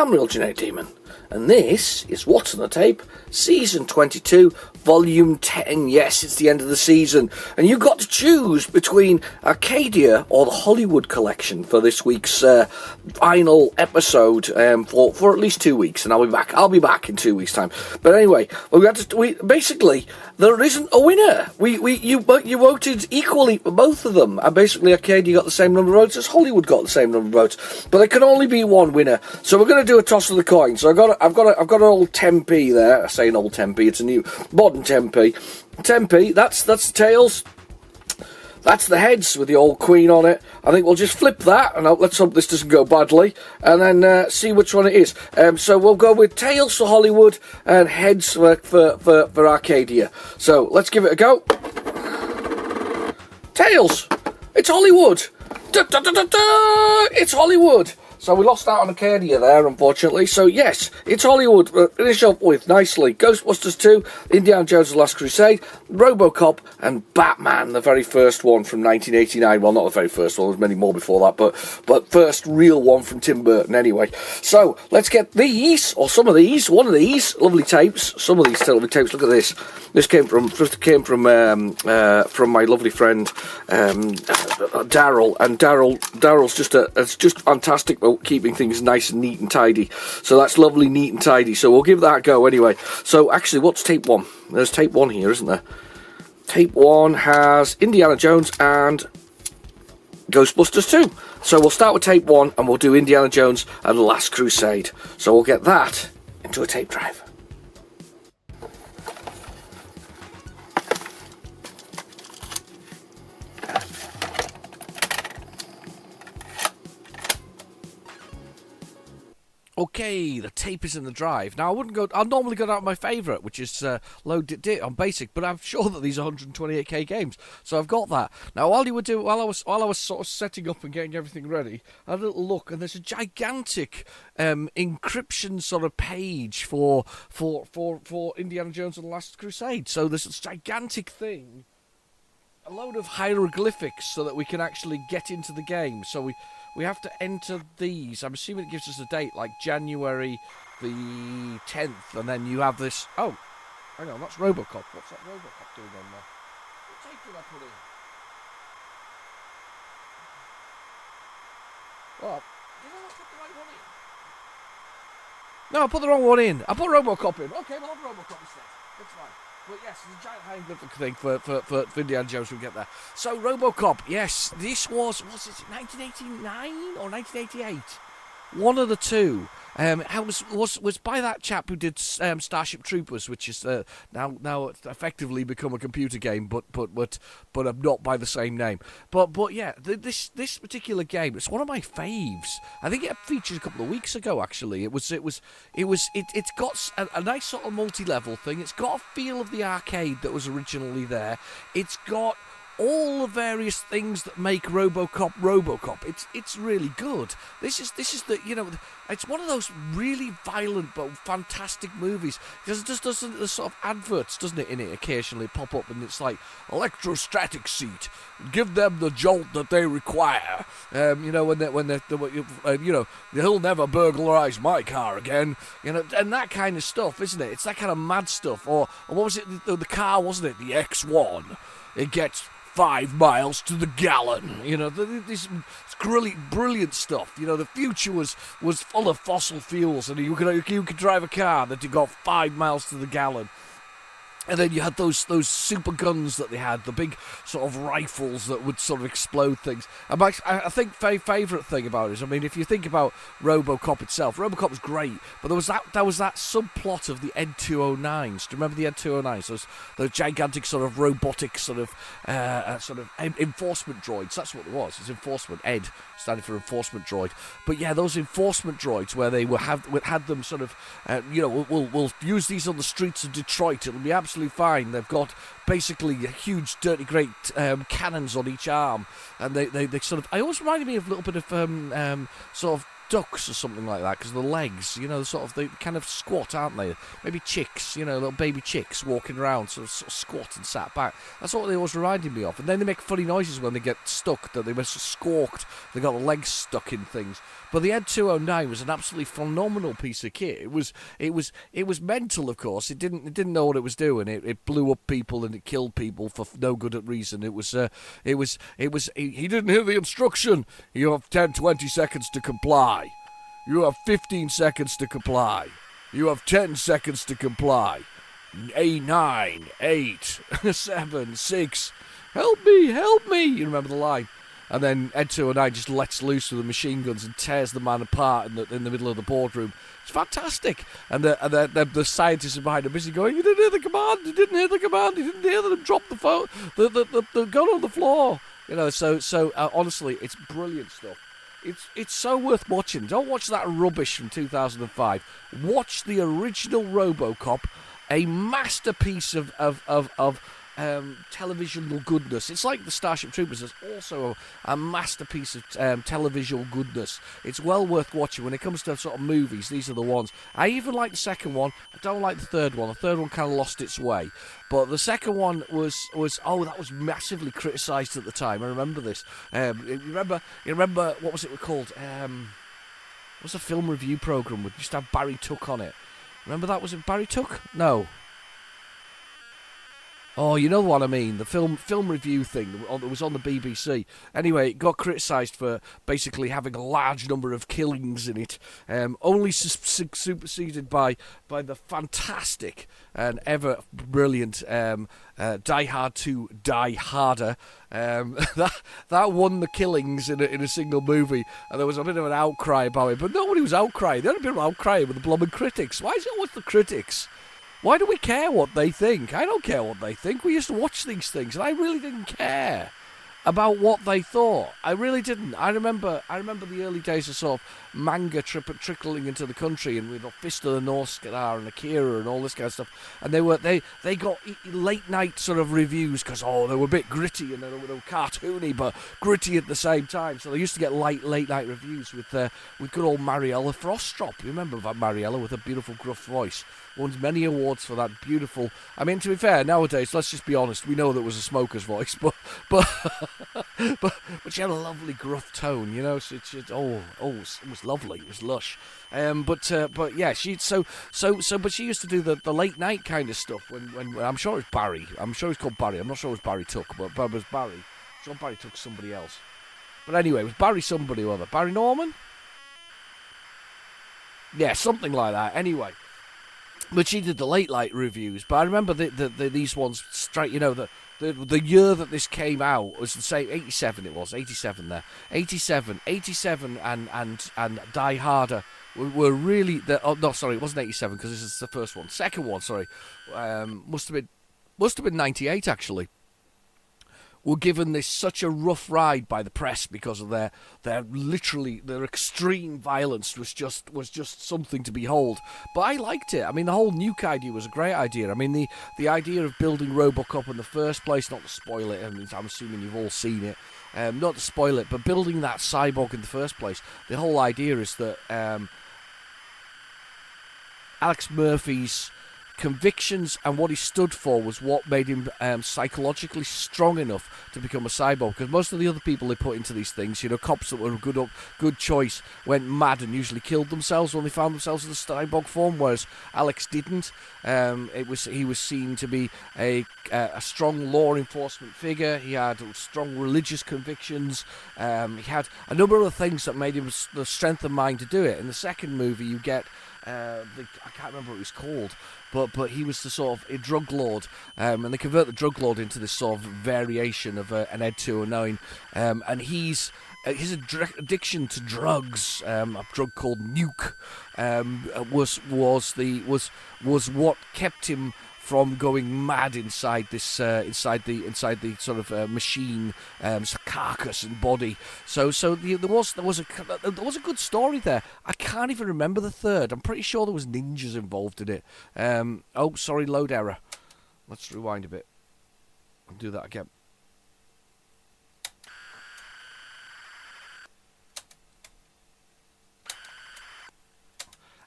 I'm Real Genetic Demon, and this is What's on the Tape, Season 22, Volume 10. Yes, it's the end of the season, and you've got to choose between Arcadia or the Hollywood collection for this week's final episode for at least 2 weeks, and I'll be back in 2 weeks' time. But anyway, basically there isn't a winner. You voted equally for both of them, and basically Arcadia got the same number of votes as Hollywood got the same number of votes, but there can only be one winner. So we're going to do a toss of the coin. So I've got an old 10p there. I say an old 10p. It's a new modern 10p. 10p. That's the tails. That's the heads with the old queen on it. I think we'll just flip that, and let's hope this doesn't go badly, and then see which one it is. So we'll go with tails for Hollywood and heads for Arcadia. So let's give it a go. Tails. It's Hollywood. Da, da, da, da, da. It's Hollywood. So we lost out on Arcadia there, unfortunately. So yes, it's Hollywood. Finish up with nicely Ghostbusters 2, Indiana Jones and the Last Crusade, RoboCop, and Batman, the very first one from 1989. Well, not the very first one. There was many more before that, but first real one from Tim Burton anyway. So let's get these, or some of these, one of these lovely tapes. Some of these lovely tapes. Look at this. This came from my lovely friend Daryl, and Daryl's just fantastic about keeping things nice and neat and tidy. So that's lovely, neat and tidy. So we'll give that a go anyway. So actually, what's tape one? There's tape one here, isn't there? Tape one has Indiana Jones and Ghostbusters 2. So we'll start with tape one, and we'll do Indiana Jones and the Last Crusade. So we'll get that into a tape drive. Okay, the tape is in the drive. Now, I'll normally go down to my favourite, which is Load It on Basic, but I'm sure that these are 128k games, so I've got that. Now, while I was sort of setting up and getting everything ready, I had a little look, and there's a gigantic encryption sort of page for Indiana Jones and the Last Crusade. So there's this gigantic thing, a load of hieroglyphics, so that we can actually get into the game. So we have to enter these. I'm assuming it gives us a date, like January the 10th, and then you have this... Oh, hang on, that's RoboCop. What's that RoboCop doing on there? What tape did I put in? What? Did I not put the right one in? No, I put the wrong one in. I put RoboCop in. Okay, we'll have RoboCop instead. That's fine. But yes, there's a giant hieroglyphic thing for Indiana Jones. We'll get there. So RoboCop, yes, this was it 1989 or 1988? One of the two. It was by that chap who did Starship Troopers, which is now effectively become a computer game, but not by the same name. But yeah, this particular game, it's one of my faves. I think it featured a couple of weeks ago. Actually, it's got a nice sort of multi-level thing. It's got a feel of the arcade that was originally there. It's got all the various things that make RoboCop. It's really good. This is it's one of those really violent but fantastic movies, because it just doesn't, the sort of adverts, doesn't it, in it occasionally pop up, and it's like electrostatic seat, give them the jolt that they require. He'll never burglarize my car again. And that kind of stuff, isn't it? It's that kind of mad stuff. Or what was it? The car, wasn't it? The X1. It gets 5 miles to the gallon. This brilliant stuff. The future was full of fossil fuels, and you could drive a car that you got 5 miles to the gallon. And then you had those super guns that they had, the big sort of rifles that would sort of explode things. And I think favourite thing about it is, I mean, if you think about RoboCop itself, RoboCop was great, but there was that subplot of the Ed-209s. Do you remember the Ed-209s? Those gigantic sort of robotic sort of enforcement droids. That's what it was. It's enforcement. Ed standing for enforcement droid. But yeah, those enforcement droids where they had them sort of, we'll use these on the streets of Detroit. It'll be absolutely fine. They've got basically huge, dirty, great cannons on each arm, and they sort of. I always reminded me of a little bit of sort of ducks or something like that, because the legs, you know, they kind of squat, aren't they? Maybe chicks, you know, little baby chicks walking around, sort of squat and sat back. That's what they always reminded me of. And then they make funny noises when they get stuck, that they must have squawked. They got the legs stuck in things. But the Ed 209 was an absolutely phenomenal piece of kit. It was mental, of course. It didn't know what it was doing. It blew up people and it killed people for no good reason. He didn't hear the instruction. You have 10, 20 seconds to comply. You have 15 seconds to comply. You have 10 seconds to comply. 9, 8, 7, 6. Help me. You remember the line. And then Ed 209 just lets loose with the machine guns and tears the man apart in the middle of the boardroom. It's fantastic. And the scientists are behind him busy going, "You didn't hear the command. You didn't hear the command. You didn't hear them drop the phone, the gun on the floor." You know, so honestly, it's brilliant stuff. It's so worth watching. Don't watch that rubbish from 2005. Watch the original RoboCop, a masterpiece of televisual goodness. It's like the Starship Troopers. It's also a masterpiece of televisual goodness. It's well worth watching. When it comes to sort of movies, these are the ones. I even like the second one. I don't like the third one. The third one kind of lost its way. But the second one was that was massively criticised at the time. I remember this. You remember what was it called? What was a film review programme? We used to have Barry Tuck on it. Remember that? Was it Barry Tuck? No. Oh, you know what I mean, the film review thing that was on the BBC. Anyway, it got criticised for basically having a large number of killings in it, only superseded by the fantastic and ever brilliant Die Hard 2, Die Harder. That won the killings in a single movie, and there was a bit of an outcry about it, but nobody was outcrying. There had been an outcry with the blooming critics. Why is it always the critics? Why do we care what they think? I don't care what they think. We used to watch these things, and I really didn't care about what they thought. I really didn't. I remember the early days of sort of manga trickling into the country, and with Fist of the North Star and Akira and all this kind of stuff. And they got late night sort of reviews because they were a bit gritty and they were cartoony, but gritty at the same time. So they used to get late night reviews with good old Mariella Frostrop. You remember about Mariella with her beautiful gruff voice? Won many awards for that beautiful. I mean, to be fair, nowadays, let's just be honest. We know that it was a smoker's voice, but she had a lovely gruff tone, you know. So it was lovely. It was lush. But yeah, but she used to do the late night kind of stuff. When I'm sure it was Barry. I'm sure it was called Barry. I'm not sure it was Barry Tuck, but it was Barry. I'm sure Barry Tuck somebody else. But anyway, it was Barry somebody or other. Barry Norman. Yeah, something like that. Anyway. But she did the late night reviews. But I remember these ones straight. You know, the year that this came out was the same. 87 it was. 87 there. 87 and Die Harder were really. No, sorry, it wasn't 87 because this is the first one. Second one, sorry, must have been 98 actually. Were given this such a rough ride by the press because of their extreme violence was just something to behold. But I liked it. I mean, the whole nuke idea was a great idea. I mean, the idea of building RoboCop in the first place, not to spoil it, I mean, I'm assuming you've all seen it, not to spoil it, but building that cyborg in the first place, the whole idea is that Alex Murphy's convictions and what he stood for was what made him psychologically strong enough to become a cyborg. Because most of the other people they put into these things, you know, cops that were a good choice, went mad and usually killed themselves when they found themselves in the cyborg form, whereas Alex didn't. He was seen to be a strong law enforcement figure. He had strong religious convictions. He had a number of things that made him the strength of mind to do it. In the second movie, you get I can't remember what it was called, but he was the sort of a drug lord, and they convert the drug lord into this sort of variation of an Ed 209, and his addiction to drugs, a drug called Nuke, was what kept him from going mad inside the sort of machine carcass and body. So there was a good story there. I can't even remember the third. I'm pretty sure there was ninjas involved in it. Oh, sorry, load error. Let's rewind a bit. I'll do that again.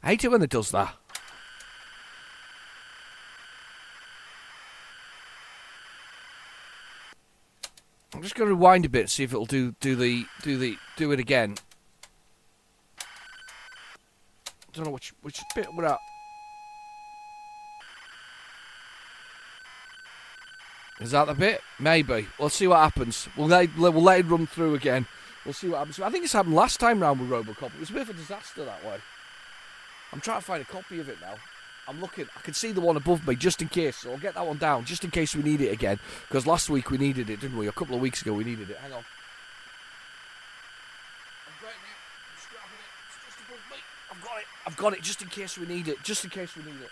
I hate it when it does that. I'm just going to rewind a bit, see if it'll do it again. Don't know which bit we're at. Is that the bit? Maybe. We'll see what happens. We'll let it run through again. We'll see what happens. I think it's happened last time round with Robocop. It was a bit of a disaster that way. I'm trying to find a copy of it now. I'm looking. I can see the one above me just in case. So I'll get that one down just in case we need it again. Because last week we needed it, didn't we? A couple of weeks ago we needed it. Hang on. I'm grabbing it. I'm just grabbing it. It's just above me. I've got it just in case we need it. Just in case we need it.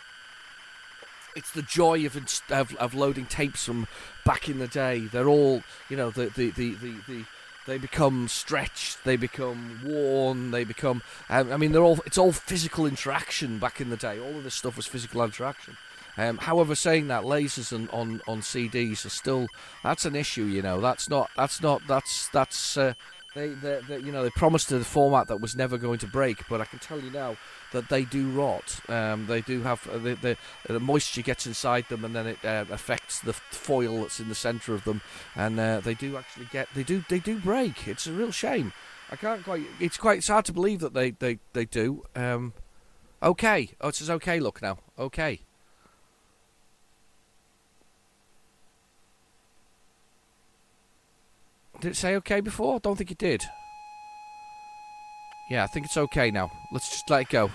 It's the joy of loading tapes from back in the day. They're all, you know, they become stretched, they become worn, they become. I mean, it's all physical interaction back in the day. All of this stuff was physical interaction. However, saying that, lasers on CDs are still, that's an issue. You know, they promised a format that was never going to break, but I can tell you now that they do rot. They do have the moisture gets inside them, and then it affects the foil that's in the centre of them, and they do actually they do break. It's a real shame. I can't quite. It's hard to believe that they do. Okay. Oh, it says okay. Look now. Okay. Did it say okay before? I don't think it did. Yeah, I think it's okay now. Let's just let it go.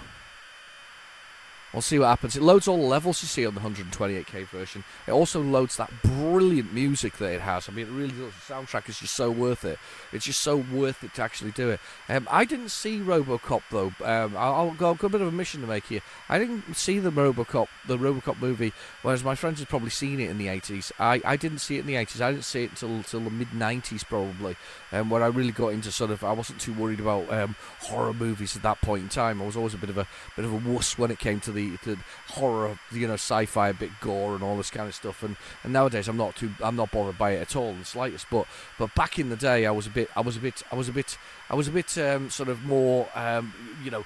We'll see what happens. It loads all the levels you see on the 128k version. It also loads that brilliant music that it has. I mean, it really does. The soundtrack is just so worth it. It's just so worth it to actually do it. I didn't see RoboCop though. I'll go a bit of a mission to make here. I didn't see the RoboCop movie, whereas my friends had probably seen it in the 80s. I didn't see it in the 80s. I didn't see it until the mid 90s probably, where I really got into sort of. I wasn't too worried about horror movies at that point in time. I was always a bit of a wuss when it came to the horror, you know, sci-fi, a bit gore and all this kind of stuff. And nowadays I'm not bothered by it at all in the slightest. But back in the day, I was a bit sort of more, you know,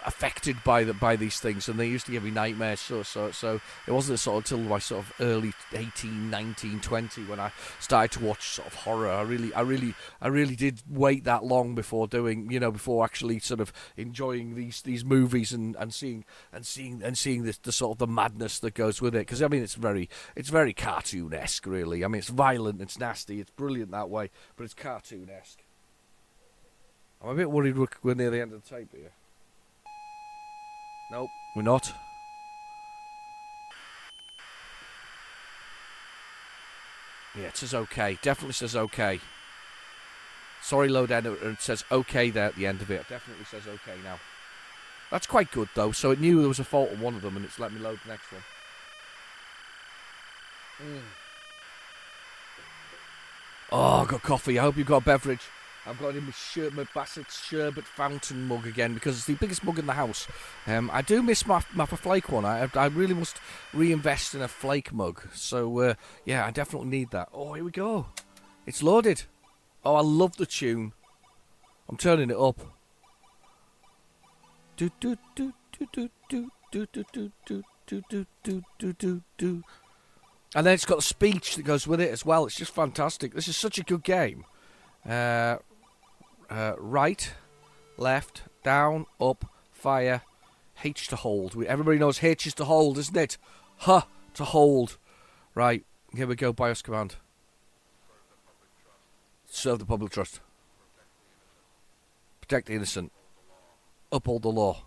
affected by these things, and they used to give me nightmares. So it wasn't sort of until my sort of early 18, 19, 20 when I started to watch sort of horror. I really did wait that long before doing, you know, before actually sort of enjoying these movies and seeing the sort of the madness that goes with it. Because I mean, it's very cartoon-esque, really. I mean, it's violent, it's nasty, it's brilliant that way, but it's cartoon-esque. I'm a bit worried we're near the end of the tape here. Nope, we're not. Yeah, it says okay. Definitely says okay. Sorry, load editor. It says okay there at the end of it. It definitely says okay now. That's quite good, though. So it knew there was a fault on one of them, and it's let me load the next one. Oh, I got coffee. I hope you've got a beverage. I've got in my Bassett's Sherbet Fountain mug again because it's the biggest mug in the house. I do miss my flake one. I really must reinvest in a flake mug. So, yeah, I definitely need that. Oh, here we go. It's loaded. Oh, I love the tune. I'm turning it up. Do do do do do do do do do do do do do do do. And then it's got a speech that goes with it as well. It's just fantastic. This is such a good game. Right, left, down, up, fire, H to hold. Everybody knows H is to hold, isn't it? Huh, to hold. Right, here we go, BIOS command. Serve the public trust. Protect the innocent. Uphold the law.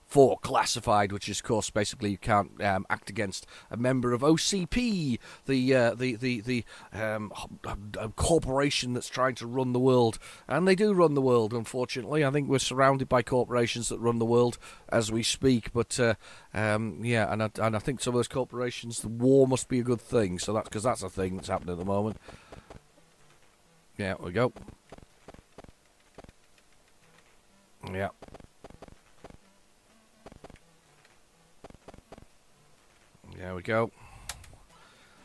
4, classified, which is, of course, basically you can't act against a member of OCP, the corporation that's trying to run the world. And they do run the world, unfortunately. I think we're surrounded by corporations that run the world as we speak. But, yeah, and I think some of those corporations, the war must be a good thing. So that's because that's a thing that's happening at the moment. Yeah, there we go. Yeah. There we go.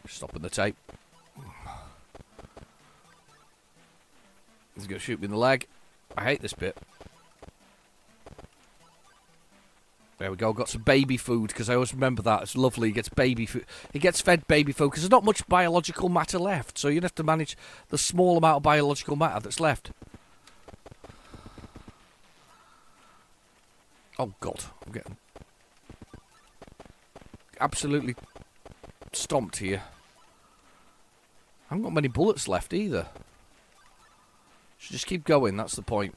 Stopping the tape. He's going to shoot me in the leg. I hate this bit. There we go. Got some baby food, because I always remember that. It's lovely. He gets baby food. He gets fed baby food, because there's not much biological matter left. So you have to manage the small amount of biological matter that's left. Oh, God. I'm getting absolutely stomped here. I haven't got many bullets left either. Should just keep going. That's the point.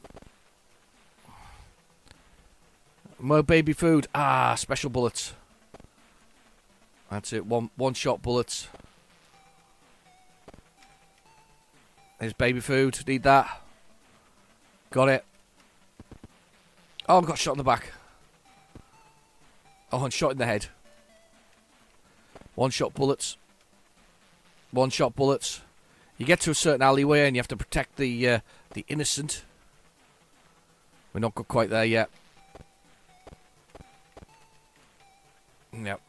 More baby food. Ah, special bullets. That's it. One shot bullets. There's baby food. Need that. Got it. Oh, I got shot in the back. Oh, and shot in the head. One shot bullets. One shot bullets. You get to a certain alleyway and you have to protect the innocent. We're not quite there yet. Yep.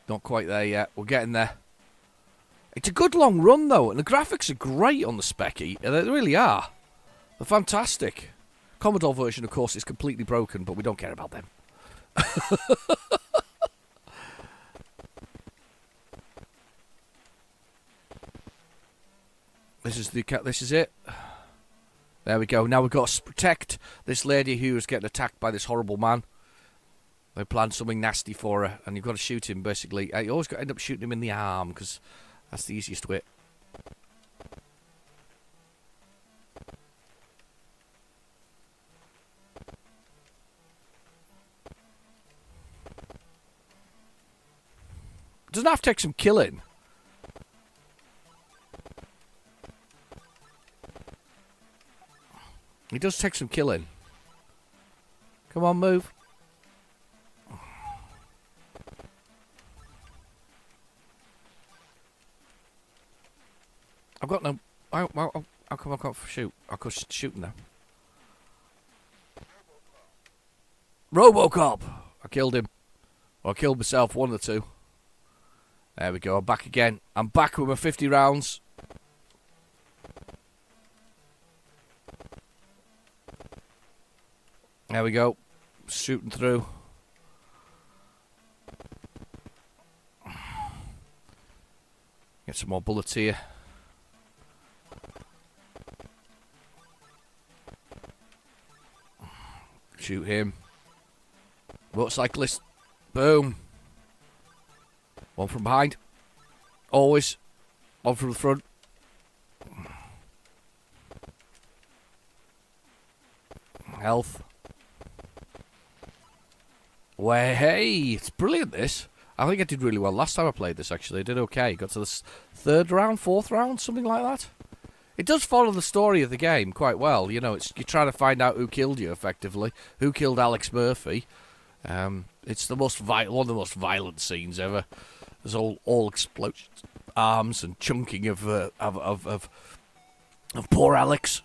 Not quite there yet. We're getting there. It's a good long run, though, and the graphics are great on the Specky. They really are. They're fantastic. Commodore version, of course, is completely broken, but we don't care about them. This is it. There we go. Now we've got to protect this lady who is getting attacked by this horrible man. They planned something nasty for her, and you've got to shoot him, basically. You always got to end up shooting him in the arm, because that's the easiest way. Doesn't have to take some killing. He does take some killing. Come on, move. I've got no... How come I can't shoot? I could shoot now. Robocop! I killed him. Or I killed myself, one of the two. There we go, I'm back again. I'm back with my 50 rounds. There we go. Shooting through. Get some more bullets here. Shoot him. Motorcyclist. Boom. One from behind. Always. One from the front. Health. Well, hey, it's brilliant, this. I think I did really well last time I played this, actually. I did okay. Got to the third round, fourth round, something like that. It does follow the story of the game quite well. You know, you're trying to find out who killed you, effectively. Who killed Alex Murphy. It's one of the most violent scenes ever. There's all explosions, arms, and chunking of poor Alex.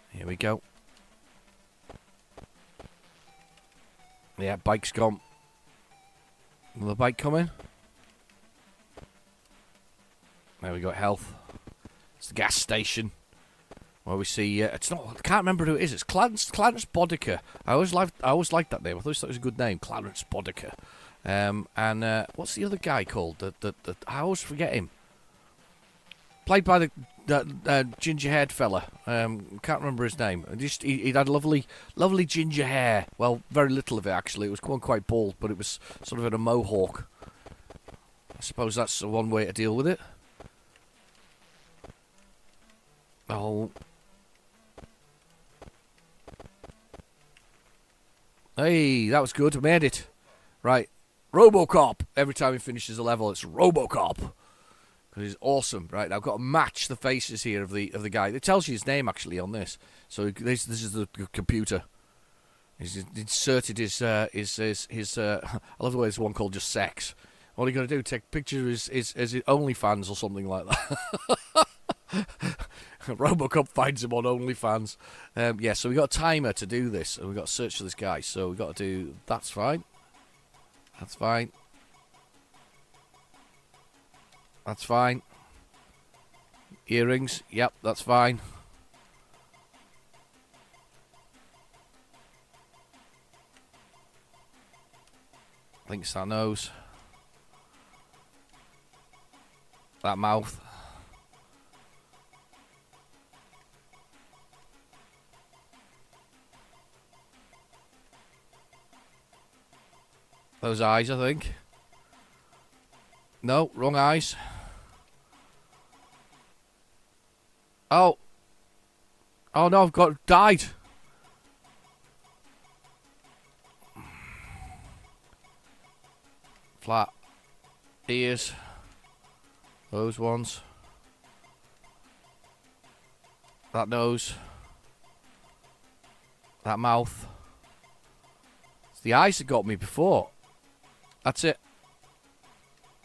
Here we go. Yeah, bike's gone. Another bike coming. There we go, health. It's the gas station. Where we see, it's not, I can't remember who it is. It's Clarence Boddicker. I always liked that name. I thought it was a good name, Clarence Boddicker. And what's the other guy called? I always forget him. Played by the ginger-haired fella. Can't remember his name. He had lovely ginger hair. Well, very little of it, actually. It was quite bald, but it was sort of in a mohawk. I suppose that's one way to deal with it. Oh. Hey, that was good. I made it. Right. Robocop. Every time he finishes a level, it's Robocop. Because he's awesome. Right, I've got to match the faces here of the guy. It tells you his name, actually, on this. So this is the computer. He's inserted his I love the way there's one called just sex. All you got to do, take a picture of his OnlyFans or something like that. Robocop finds him on OnlyFans. Yeah, so we got a timer to do this, and we got to search for this guy. So we got to do. That's fine. That's fine. That's fine. Earrings. Yep, that's fine. think it's that nose. That mouth. Those eyes, I think. No, wrong eyes. Oh. Oh no, I've died. Flat. Ears. Those ones. That nose. That mouth. It's the eyes that got me before. That's it.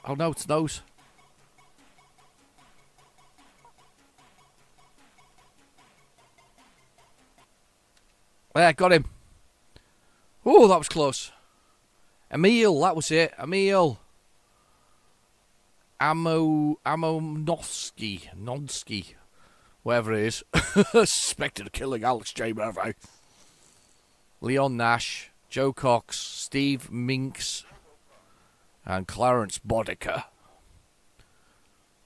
Oh no, it's nose. There, got him. Oh, that was close. Emil, that was it. Emil. Nonsky. Whatever it is. Suspected of killing Alex J. Murphy. Leon Nash. Joe Cox. Steve Minks. And Clarence Bodicker.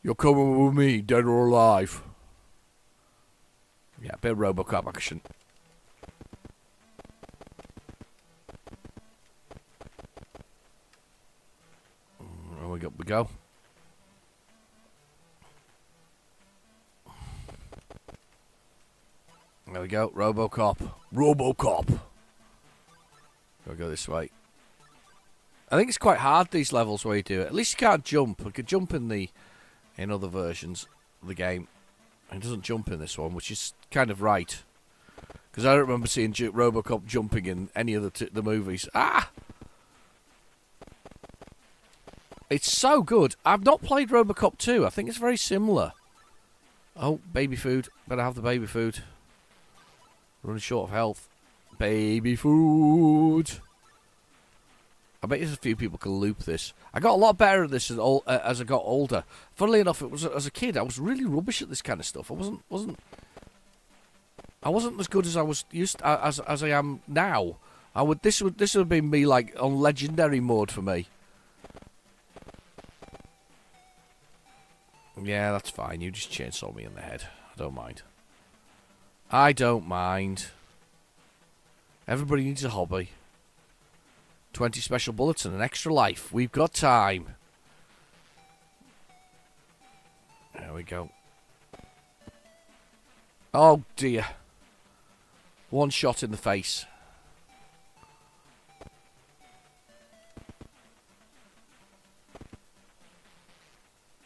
You're coming with me, dead or alive. Yeah, a bit of Robocop action. We go. There we go. Robocop. Robocop. Gotta go this way. I think it's quite hard, these levels where you do it. At least you can't jump. I could jump in other versions of the game. It doesn't jump in this one, which is kind of right. Because I don't remember seeing Robocop jumping in any of the movies. Ah! It's so good. I've not played Robocop 2. I think it's very similar. Oh, baby food. Better have the baby food. Running short of health. Baby food. I bet there's a few people can loop this. I got a lot better at this as I got older. Funnily enough, it was as a kid. I was really rubbish at this kind of stuff. I wasn't as good as I was as I am now. This would have been me like on legendary mode for me. Yeah, that's fine. You just chainsaw me in the head. I don't mind. I don't mind. Everybody needs a hobby. 20 special bullets and an extra life. We've got time. There we go. Oh, dear. One shot in the face.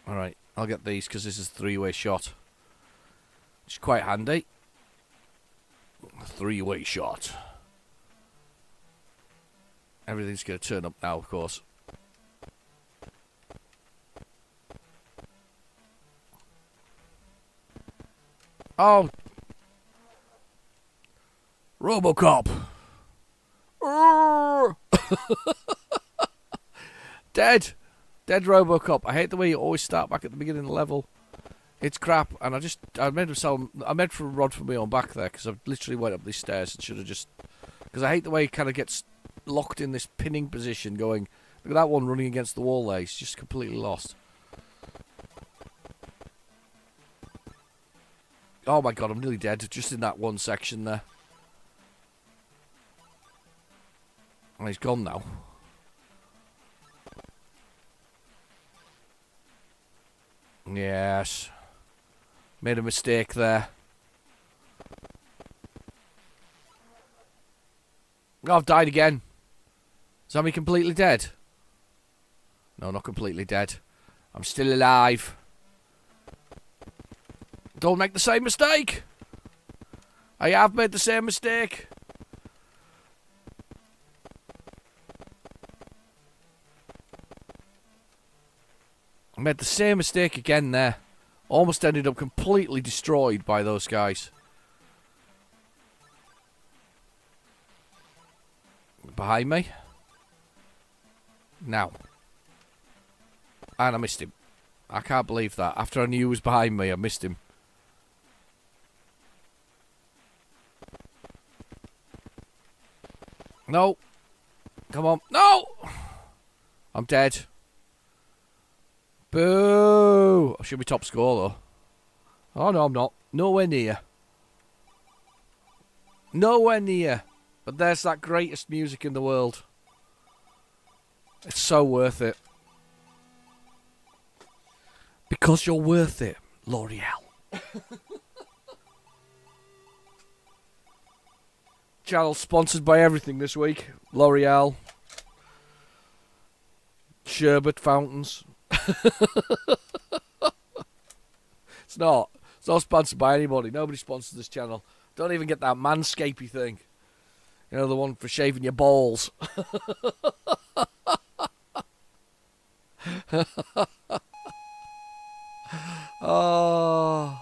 Alright, I'll get these because this is a three-way shot. Which is quite handy. A three-way shot. Everything's going to turn up now, of course. Oh! Robocop! Dead! Dead Robocop. I hate the way you always start back at the beginning of the level. It's crap, and I meant to run for my own back there, because I literally went up these stairs and should have just... Because I hate the way he kind of gets locked in this pinning position going... Look at that one running against the wall there. He's just completely lost. Oh my god, I'm nearly dead just in that one section there. And he's gone now. Yes. Made a mistake there. Oh, I've died again. Is that me completely dead? No, not completely dead. I'm still alive. Don't make the same mistake. I have made the same mistake. I made the same mistake again there. Almost ended up completely destroyed by those guys. Behind me. Now. And I missed him. I can't believe that. After I knew he was behind me, I missed him. No. Come on. No! I'm dead. Boo! I should be top score, though. Oh, no, I'm not. Nowhere near. Nowhere near. But there's that greatest music in the world. It's so worth it. Because you're worth it, L'Oreal. Channel sponsored by everything this week. L'Oreal. Sherbet fountains. It's not. It's not sponsored by anybody. Nobody sponsors this channel. Don't even get that manscapey thing. You know, the one for shaving your balls. Oh,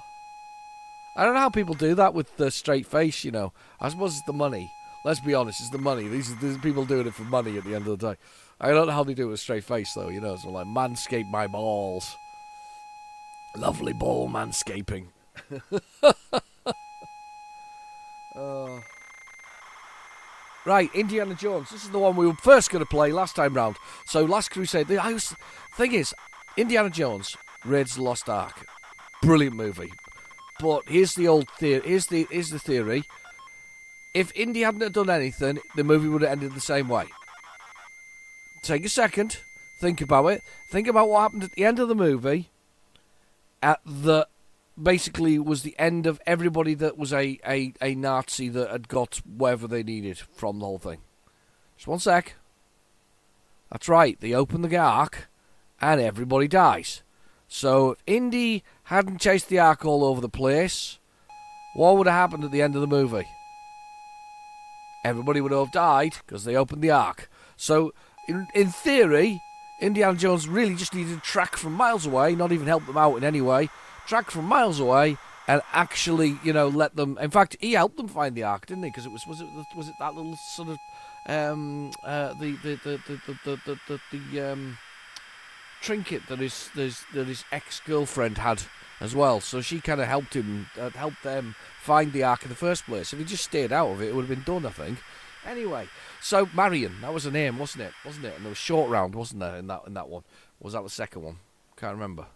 I don't know how people do that with the straight face, you know. I suppose it's the money. Let's be honest, it's the money. These are people doing it for money at the end of the day. I don't know how they do it with a straight face, though, you know. So like, manscape my balls. Lovely ball manscaping. Right, Indiana Jones. This is the one we were first going to play last time round. So, Last Crusade. The thing is, Indiana Jones, Raiders of the Lost Ark. Brilliant movie. But here's the old theory. Here's the theory. If Indy hadn't done anything, the movie would have ended the same way. Take a second. Think about it. Think about what happened at the end of the movie. Basically was the end of everybody that was a Nazi that had got whatever they needed from the whole thing. Just one sec. That's right. They open the Ark and everybody dies. So if Indy hadn't chased the Ark all over the place, what would have happened at the end of the movie? Everybody would have died because they opened the Ark. So in theory, Indiana Jones really just needed to track from miles away, not even help them out in any way. Track from miles away and actually, you know, let them. In fact, he helped them find the Ark, didn't he? Because was it that little sort of the trinket that his ex-girlfriend had as well. So she kind of helped them find the Ark in the first place. If he just stayed out of it, it would have been done, I think. Anyway, so Marion, that was her name, wasn't it? And there was Short Round, wasn't there, in that one? Was that the second one? Can't remember.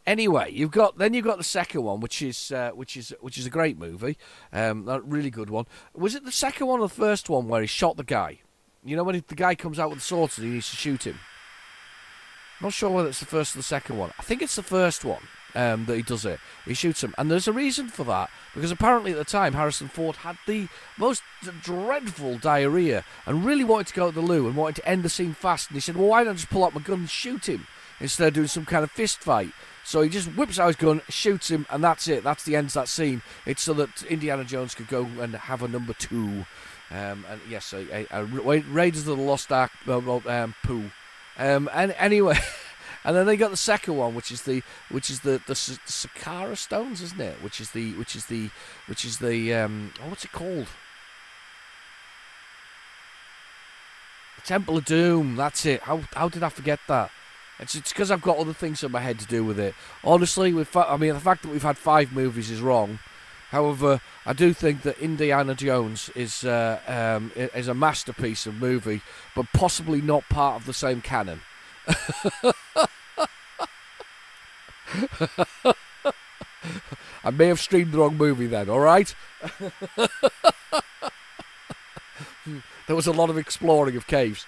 Anyway, you've got the second one, which is a great movie, a really good one. Was it the second one or the first one where he shot the guy? You know, when the guy comes out with the sword and he needs to shoot him. I'm not sure whether it's the first or the second one. I think it's the first one that he does it. He shoots him, and there's a reason for that, because apparently at the time Harrison Ford had the most dreadful diarrhea and really wanted to go to the loo and wanted to end the scene fast. And he said, "Well, why don't I just pull out my gun and shoot him instead of doing some kind of fist fight?" So he just whips out his gun, shoots him, and that's it. That's the end of that scene. It's so that Indiana Jones could go and have a number 2. And yes, Raiders of the Lost Ark, poo. And anyway, and then they got the second one, which is the Saqqara stones, isn't it? Which is the what's it called? The Temple of Doom. That's it. How did I forget that? It's because I've got other things in my head to do with it. Honestly, the fact that we've had 5 movies is wrong. However, I do think that Indiana Jones is a masterpiece of movie, but possibly not part of the same canon. I may have streamed the wrong movie then, alright? There was a lot of exploring of caves.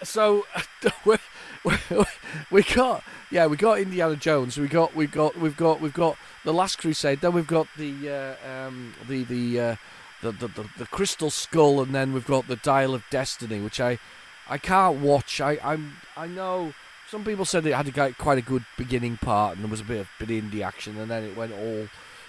So we got Indiana Jones. We've got the Last Crusade. Then we've got the Crystal Skull, and then we've got the Dial of Destiny, which I can't watch. I know some people said it had quite a good beginning part, and there was a bit of indie action, and then it went all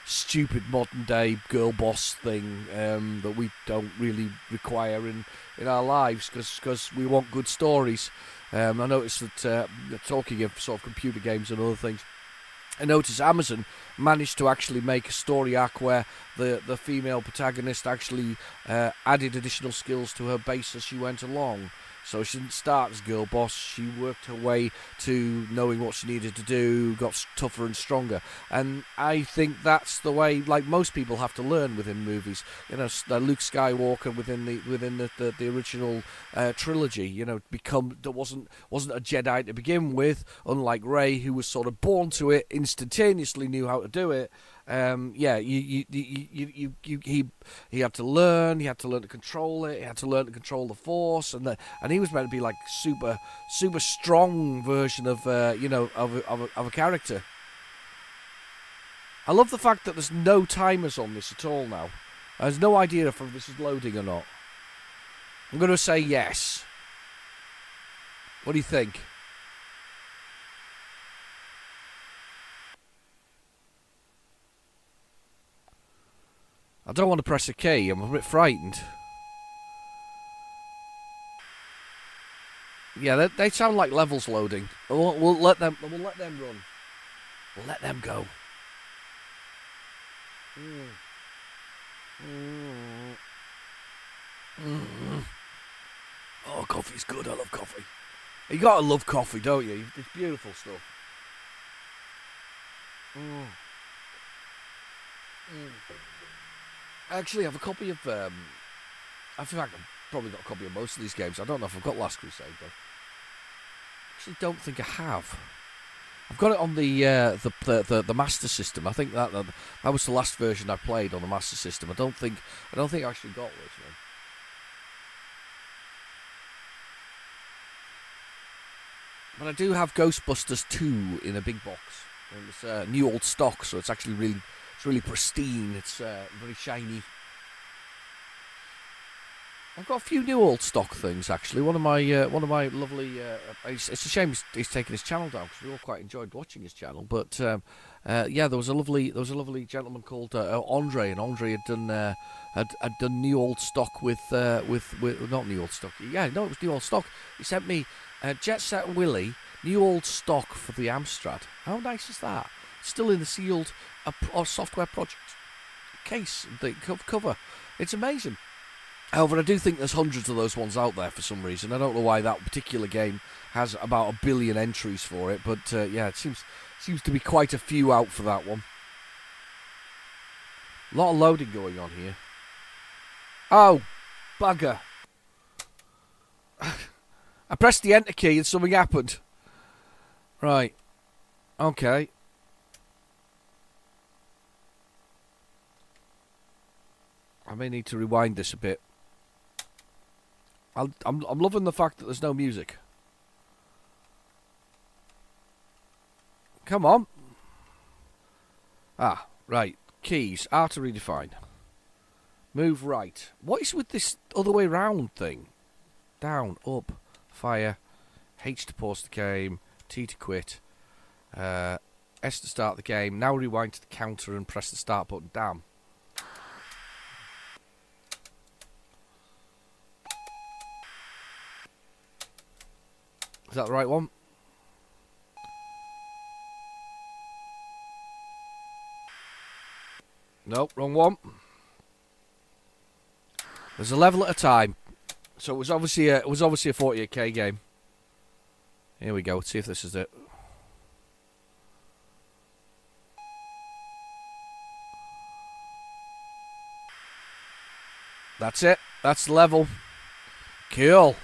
stupid modern day girl boss thing that we don't really require in our lives because we want good stories. I noticed that talking of sort of computer games and other things, I noticed Amazon managed to actually make a story arc where the female protagonist actually added additional skills to her base as she went along. So she didn't start as girl boss. She worked her way to knowing what she needed to do, got tougher and stronger. And I think that's the way, like most people have to learn within movies. You know, Luke Skywalker within the original trilogy. You know, wasn't a Jedi to begin with, unlike Rey, who was sort of born to it, instantaneously knew how to do it. He had to learn. He had to learn to control it. He had to learn to control the Force, and he was meant to be like super strong version of of a character. I love the fact that there's no timers on this at all now. There's no idea if this is loading or not. I'm going to say yes. What do you think? I don't want to press a key. I'm a bit frightened. Yeah, they sound like levels loading. We'll let them run. We'll let them go. Oh, coffee's good. I love coffee. You gotta love coffee, don't you? It's beautiful stuff. I actually have a copy of. I think I've probably got a copy of most of these games. I don't know if I've got Last Crusade though. Actually, don't think I have. I've got it on the Master System. I think that was the last version I played on the Master System. I don't think I actually got this one. But I do have Ghostbusters 2 in a big box. And it's new old stock, so it's actually really pristine. It's very shiny. I've got a few new old stock things actually. One of my lovely. It's a shame he's taken his channel down because we all quite enjoyed watching his channel. But there was a lovely gentleman called Andre, and Andre had done new old stock with not new old stock. Yeah, no, it was new old stock. He sent me Jet Set and Willy new old stock for the Amstrad. How nice is that? Still in the sealed or software project case, the cover. It's amazing. However, I do think there's hundreds of those ones out there for some reason. I don't know why that particular game has about 1 billion entries for it, but it seems to be quite a few out for that one. A lot of loading going on here. Oh, bugger. I pressed the enter key and something happened. Right. Okay. I may need to rewind this a bit. I'm loving the fact that there's no music. Come on. Ah, right. Keys. R to redefine. Move right. What is with this other way round thing? Down, up, fire. H to pause the game. T to quit. S to start the game. Now rewind to the counter and press the start button. Damn. Is that the right one? Nope, wrong one. There's a level at a time. So it was obviously a 48k game. Here we go. Let's see if this is it. That's it. That's the level. Cool.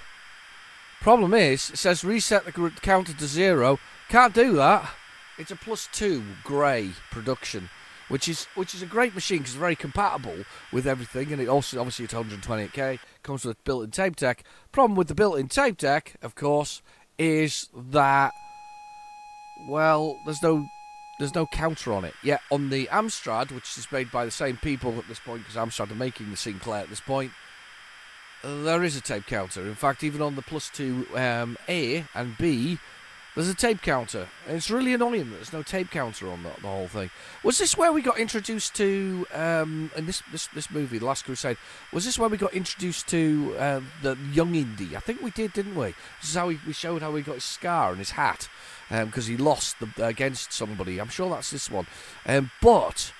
Problem is, it says reset the counter to 0. Can't do that. It's a +2 grey production, which is a great machine because it's very compatible with everything, and it also obviously it's 128k. Comes with built-in tape deck. Problem with the built-in tape deck, of course, is that there's no counter on it. Yet on the Amstrad, which is made by the same people at this point, because Amstrad are making the Sinclair at this point. There is a tape counter. In fact, even on the +2 A and B, there's a tape counter. And it's really annoying that there's no tape counter on the whole thing. Was this where we got introduced to, in this movie, The Last Crusade, was this where we got introduced to the young Indy? I think we did, didn't we? This is how we showed how he got his scar and his hat, because he lost against somebody. I'm sure that's this one. But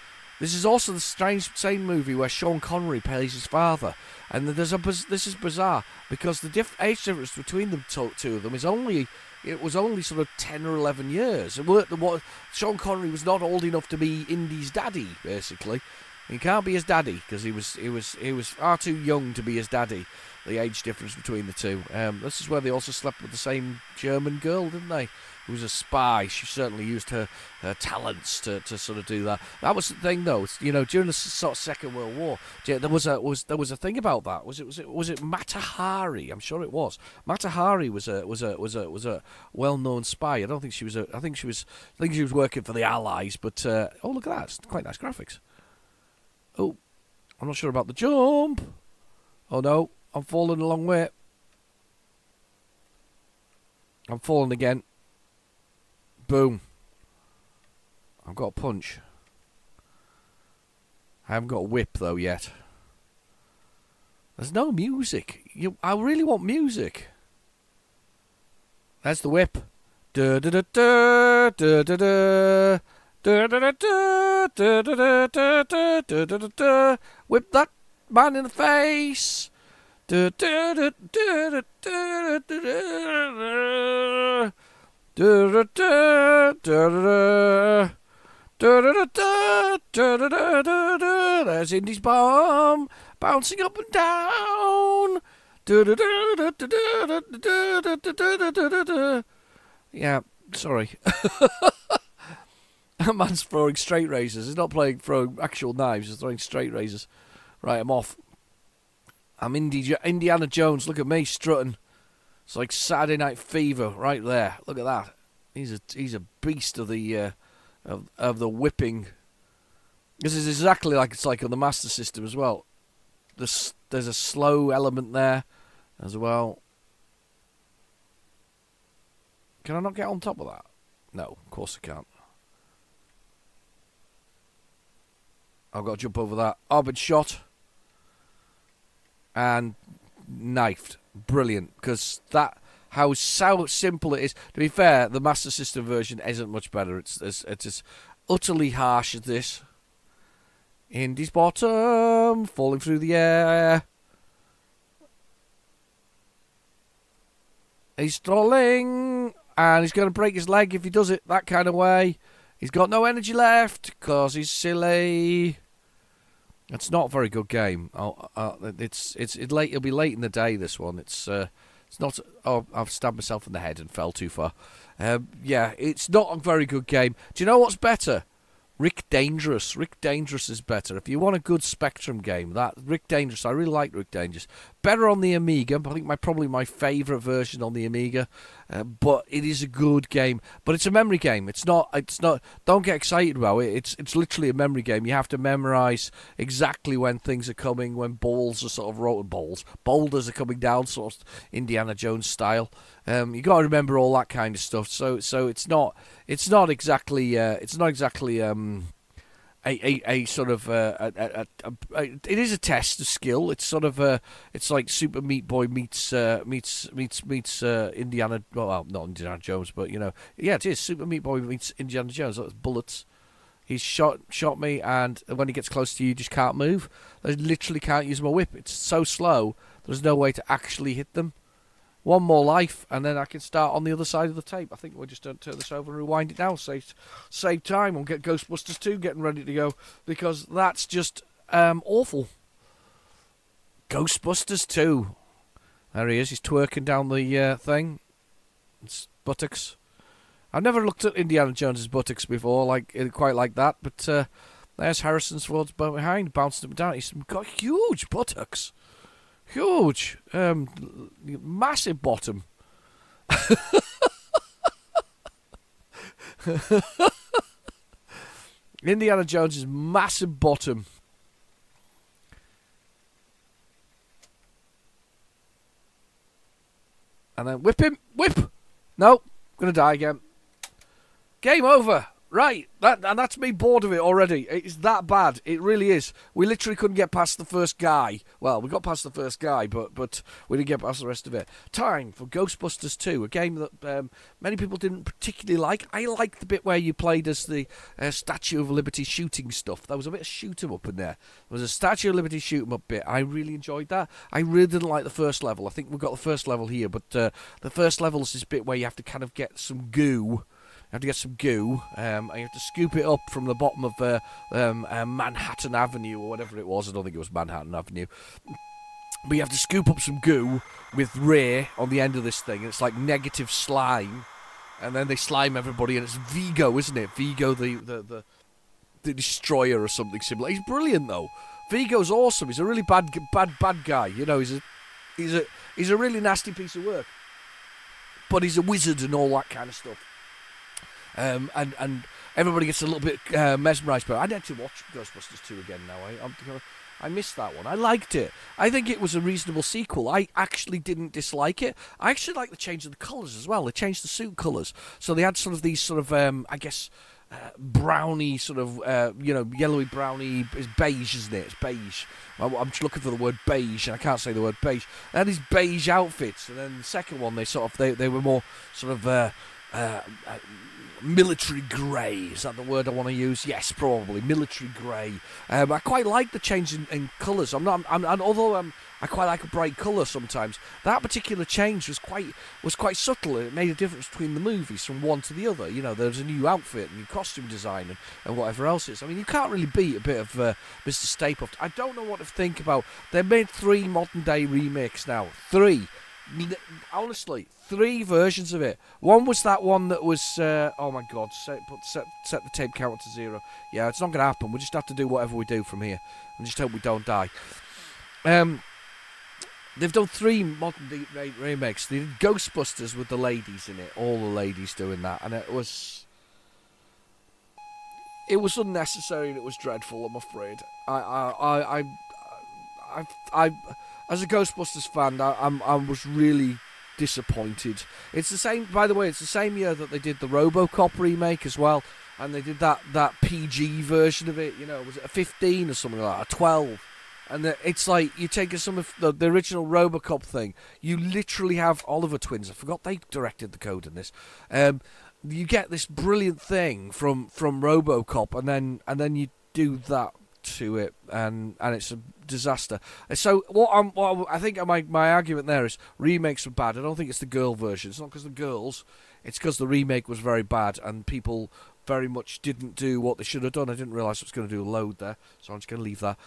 This is also the same movie where Sean Connery plays his father, and this is bizarre because the age difference between the two of them was only sort of 10 or 11 years. Sean Connery was not old enough to be Indy's daddy, basically. He can't be his daddy because he was far too young to be his daddy. The age difference between the two. This is where they also slept with the same German girl, didn't they? Who was a spy. She certainly used her talents to sort of do that. That was the thing, though. During the sort of Second World War, there was a thing about that. Was it Mata Hari? I'm sure it was. Mata Hari was a well-known spy. I don't think she was. I think she was working for the Allies. But oh, look at that! It's quite nice graphics. Oh, I'm not sure about the jump. Oh no, I'm falling a long way. I'm falling again. Boom. I've got a punch. I haven't got a whip though yet. There's no music. I really want music. That's the whip. Da da da da da da da. Whip that man in the face. There's Indy's bomb bouncing up and down. Yeah, sorry. That man's throwing straight razors. He's not throwing actual knives. He's throwing straight razors. Right, I'm off. I'm Indiana Jones. Look at me strutting. It's like Saturday Night Fever right there. Look at that. He's a beast of the of the whipping. This is exactly like it's like on the Master System as well. There's a slow element there as well. Can I not get on top of that? No, of course I can't. I've got to jump over that. I've been shot and knifed. Brilliant, because how simple it is. To be fair, the Master System version isn't much better. It's as utterly harsh as this. Indy's bottom, falling through the air. He's stalling, and he's going to break his leg if he does it that kind of way. He's got no energy left because he's silly. It's not a very good game. It'll be late in the day. This one. It's not. Oh, I've stabbed myself in the head and fell too far. Yeah, it's not a very good game. Do you know what's better? Rick Dangerous. Rick Dangerous is better. If you want a good Spectrum game, that Rick Dangerous. I really like Rick Dangerous. Better on the Amiga. I think probably my favourite version on the Amiga. But it is a good game. But it's a memory game. It's not. Don't get excited about it. It's literally a memory game. You have to memorise exactly when things are coming, when balls are sort of boulders are coming down, sort of Indiana Jones style. You got to remember all that kind of stuff. So it's not exactly a sort of it is a test of skill. It's sort of it's like Super Meat Boy meets Indiana. Well, not Indiana Jones, but yeah, it is Super Meat Boy meets Indiana Jones. That's bullets. He's shot me, and when he gets close to you, you just can't move. I literally can't use my whip. It's so slow. There's no way to actually hit them. One more life, and then I can start on the other side of the tape. I think we'll just turn this over and rewind it now. Save time. We'll get Ghostbusters 2 getting ready to go, because that's just awful. Ghostbusters 2. There he is. He's twerking down the thing. It's buttocks. I've never looked at Indiana Jones's buttocks before, quite like that. But there's Harrison's Ford's behind, bouncing him down. He's got huge buttocks. Huge, massive bottom. Indiana Jones's massive bottom. And then whip him, whip. No, gonna die again. Game over. Right, that's me bored of it already. It's that bad. It really is. We literally couldn't get past the first guy. Well, we got past the first guy, but we didn't get past the rest of it. Time for Ghostbusters 2, a game that many people didn't particularly like. I liked the bit where you played as the Statue of Liberty shooting stuff. There was a bit of shoot 'em up in there. There was a Statue of Liberty shoot 'em up bit. I really enjoyed that. I really didn't like the first level. I think we've got the first level here, but the first level is this bit where you have to kind of get some goo. You have to get some goo, and you have to scoop it up from the bottom of Manhattan Avenue, or whatever it was. I don't think it was Manhattan Avenue. But you have to scoop up some goo with Ray on the end of this thing, and it's like negative slime. And then they slime everybody, and it's Vigo, isn't it? Vigo, the Destroyer or something similar. He's brilliant, though. Vigo's awesome. He's a really bad guy. You know, he's a really nasty piece of work. But he's a wizard and all that kind of stuff. And everybody gets a little bit mesmerised by it. I'd like to watch Ghostbusters 2 again now. I missed that one. I liked it. I think it was a reasonable sequel. I actually didn't dislike it. I actually like the change of the colours as well. They changed the suit colours. So they had sort of these sort of, I guess, browny sort of, yellowy browny. It's beige, isn't it? It's beige. I'm just looking for the word beige, and I can't say the word beige. They had these beige outfits, and then the second one, they were more sort of military grey. Is that the word I want to use? Yes, probably military grey. I quite like the change in colours. Although I quite like a bright colour sometimes. That particular change was quite subtle. It made a difference between the movies from one to the other. You know, there's a new outfit, and new costume design, and whatever else it is. I mean, you can't really beat a bit of Mr. Stay Puft. I don't know what to think about. They've made 3 modern day remakes now. 3. Honestly, 3 versions of it. One was that one that was oh my god, set the tape counter to 0. Yeah, it's not going to happen. We'll just have to do whatever we do from here and just hope we don't die. They've done 3 modern remakes. They did Ghostbusters with the ladies in it, all the ladies doing that, and it was unnecessary and it was dreadful, I'm afraid. I as a Ghostbusters fan, I was really disappointed. It's the same, by the way. It's the same year that they did the RoboCop remake as well, and they did that PG version of it. You know, was it a 15 or something like that, a 12? And it's like you take some of the original RoboCop thing. You literally have Oliver twins. I forgot they directed the code in this. You get this brilliant thing from RoboCop, and then you do that to it, and it's a disaster. So what I think my argument there is remakes were bad. I don't think it's the girl version. It's not because the girls. It's because the remake was very bad, and people very much didn't do what they should have done. I didn't realise I was going to do a load there, so I'm just going to leave that.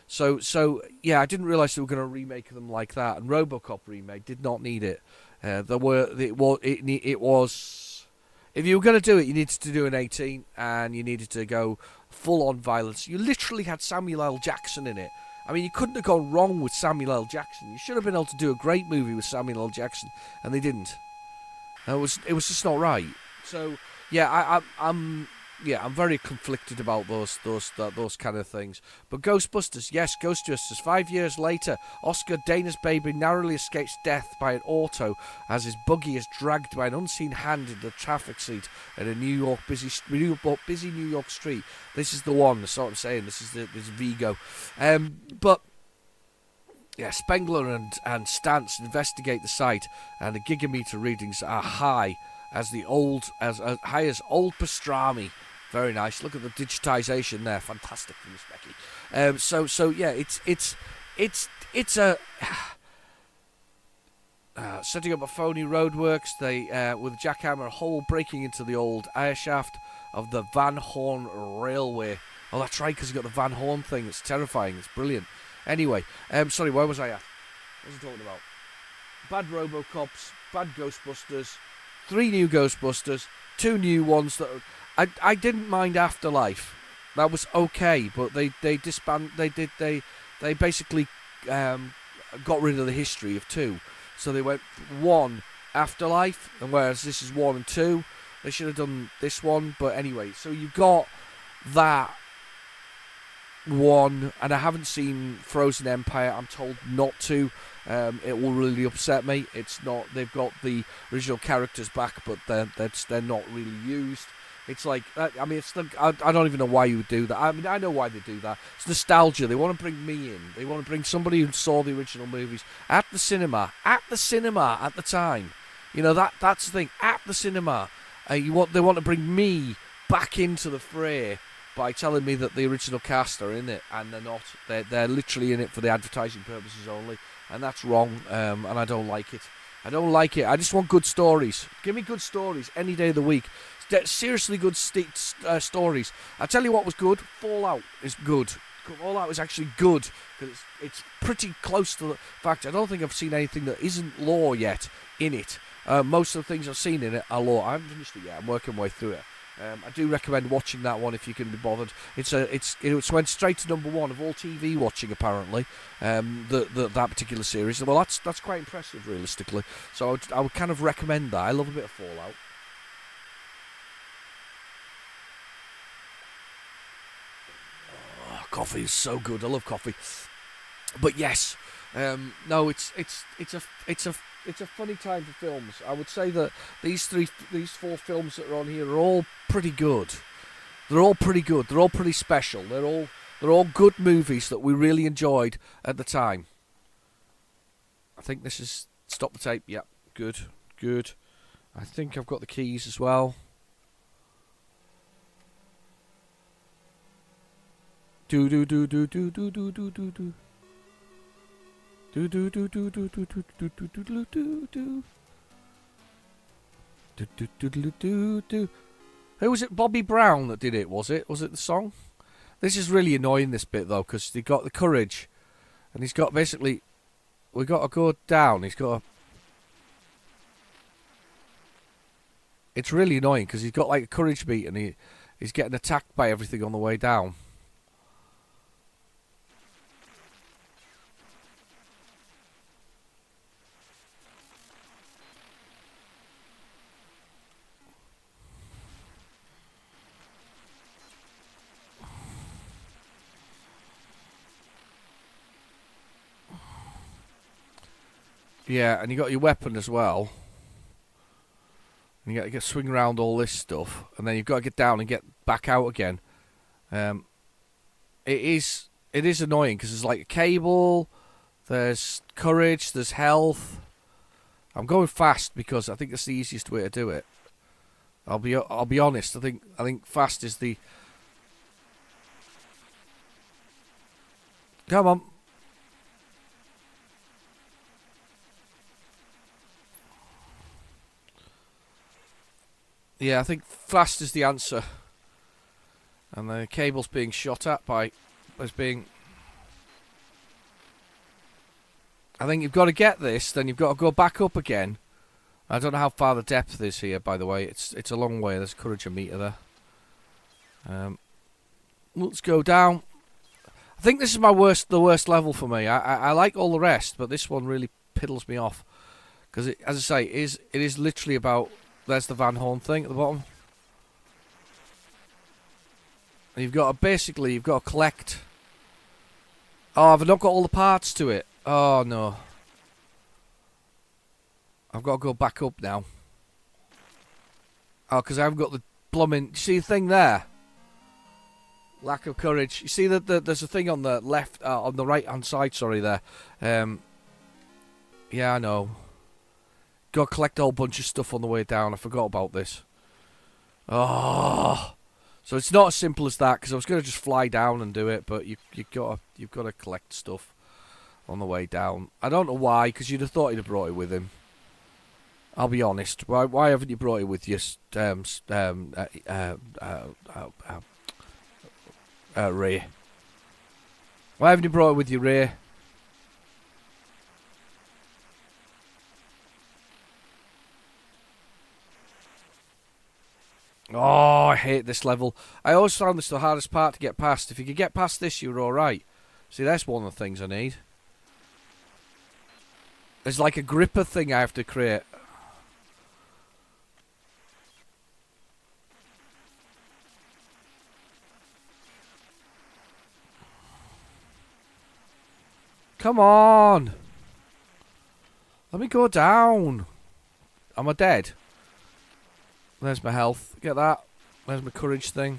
So yeah, I didn't realise they were going to remake them like that. And RoboCop remake did not need it. It was. If you were going to do it, you needed to do an 18, and you needed to go full-on violence. You literally had Samuel L. Jackson in it. I mean, you couldn't have gone wrong with Samuel L. Jackson. You should have been able to do a great movie with Samuel L. Jackson, and they didn't. It was just not right. So yeah, I'm very conflicted about those kind of things. But Ghostbusters, yes, Ghostbusters. 5 years later, Oscar Dana's baby narrowly escapes death by an auto as his buggy is dragged by an unseen hand into the traffic seat at a busy New York street. This is the one. That's what I'm saying. This is Vigo. But yeah, Spengler and Stantz investigate the site, and the gigameter readings are high as high as old pastrami. Very nice. Look at the digitization there. Fantastic from Miss Becky. So yeah, it's a setting up a phony roadworks. They with a jackhammer, a hole breaking into the old air shaft of the Van Horn Railway. Oh, that's right, because you got the Van Horn thing. It's terrifying. It's brilliant. Anyway, sorry, where was I at? What was I talking about? Bad RoboCops, bad Ghostbusters, 3 new Ghostbusters, 2 new ones that. I didn't mind Afterlife. That was okay, but they basically got rid of the history of 2. So they went 1 Afterlife, and whereas this is 1 and 2, they should have done this one. But anyway, so you got that one, and I haven't seen Frozen Empire. I'm told not to. It will really upset me. It's not. They've got the original characters back, but they're not really used. It's like, I mean, I don't even know why you would do that. I mean, I know why they do that. It's nostalgia. They want to bring me in. They want to bring somebody who saw the original movies at the cinema at the time. You know, that's the thing, at the cinema. They want to bring me back into the fray by telling me that the original cast are in it, and they're not. They're literally in it for the advertising purposes only, and that's wrong, and I don't like it. I don't like it. I just want good stories. Give me good stories any day of the week. Seriously good stories. I'll tell you what was good. Fallout is good. Fallout is actually good, because it's pretty close to the fact. I don't think I've seen anything that isn't lore yet in it. Most of the things I've seen in it are lore. I haven't finished it yet. I'm working my way through it. I do recommend watching that one if you can be bothered. It went straight to #1 of all TV watching apparently. That particular series. Well, that's quite impressive realistically. So I would kind of recommend that. I love a bit of Fallout. Oh, coffee is so good. I love coffee. But yes, no, it's a funny time for films. I would say that these 4 films that are on here are all pretty good. They're all pretty good. They're all pretty special. They're all good movies that we really enjoyed at the time. I think this is stop the tape. Yep, good. I think I've got the keys as well. Do. Who was it? Bobby Brown that did it, was it? Was it the song? This is really annoying, this bit, though, because he got the courage. And he's got, basically, we got to go down. He's got to... It's really annoying, because he's got, like, a courage beat, and he's getting attacked by everything on the way down. Yeah, and you got your weapon as well. And you got to swing around all this stuff, and then you've got to get down and get back out again. It is annoying because there's like a cable, there's courage, there's health. I'm going fast because I think that's the easiest way to do it. I'll be honest. I think fast is the. Come on. Yeah, I think fast is the answer. And the cable's being shot at as being... I think you've got to get this, then you've got to go back up again. I don't know how far the depth is here, by the way. It's a long way. There's a courage meter there. Let's go down. I think this is the worst level for me. I like all the rest, but this one really piddles me off. Because, as I say, it is literally about... There's the Van Horn thing at the bottom. And you've got to collect. Oh, I've not got all the parts to it. Oh, no. I've got to go back up now. Oh, because I haven't got the blooming... See the thing there? Lack of courage. You see that there's a thing on the left, on the right-hand side, sorry, there. Yeah, I know. Got to collect a whole bunch of stuff on the way down. I forgot about this. Oh, so it's not as simple as that, because I was going to just fly down and do it, but you've got to collect stuff on the way down. I don't know why, because you'd have thought he'd have brought it with him. I'll be honest. Why haven't you brought it with you, Ray? Why haven't you brought it with you, Ray? Oh, I hate this level. I always found this the hardest part to get past. If you could get past this, you're alright. See, that's one of the things I need. There's like a gripper thing I have to create. Come on! Let me go down. Am I dead? There's my health. Get that. Where's my courage thing?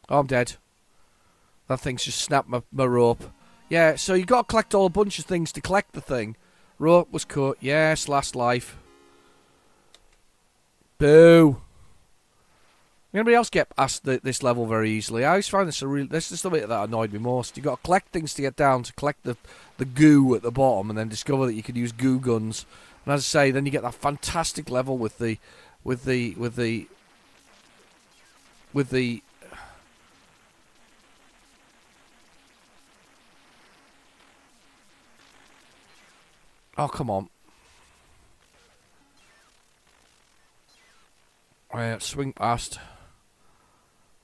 Oh, I'm dead. That thing's just snapped my rope. Yeah, so you got to collect a bunch of things to collect the thing. Rope was cut. Yes, last life. Boo. Anybody else get past this level very easily? I always find this this is the bit that annoyed me most. You got to collect things to get down, to collect the goo at the bottom, and then discover that you can use goo guns. And as I say, then you get that fantastic level with the oh, come on. Swing past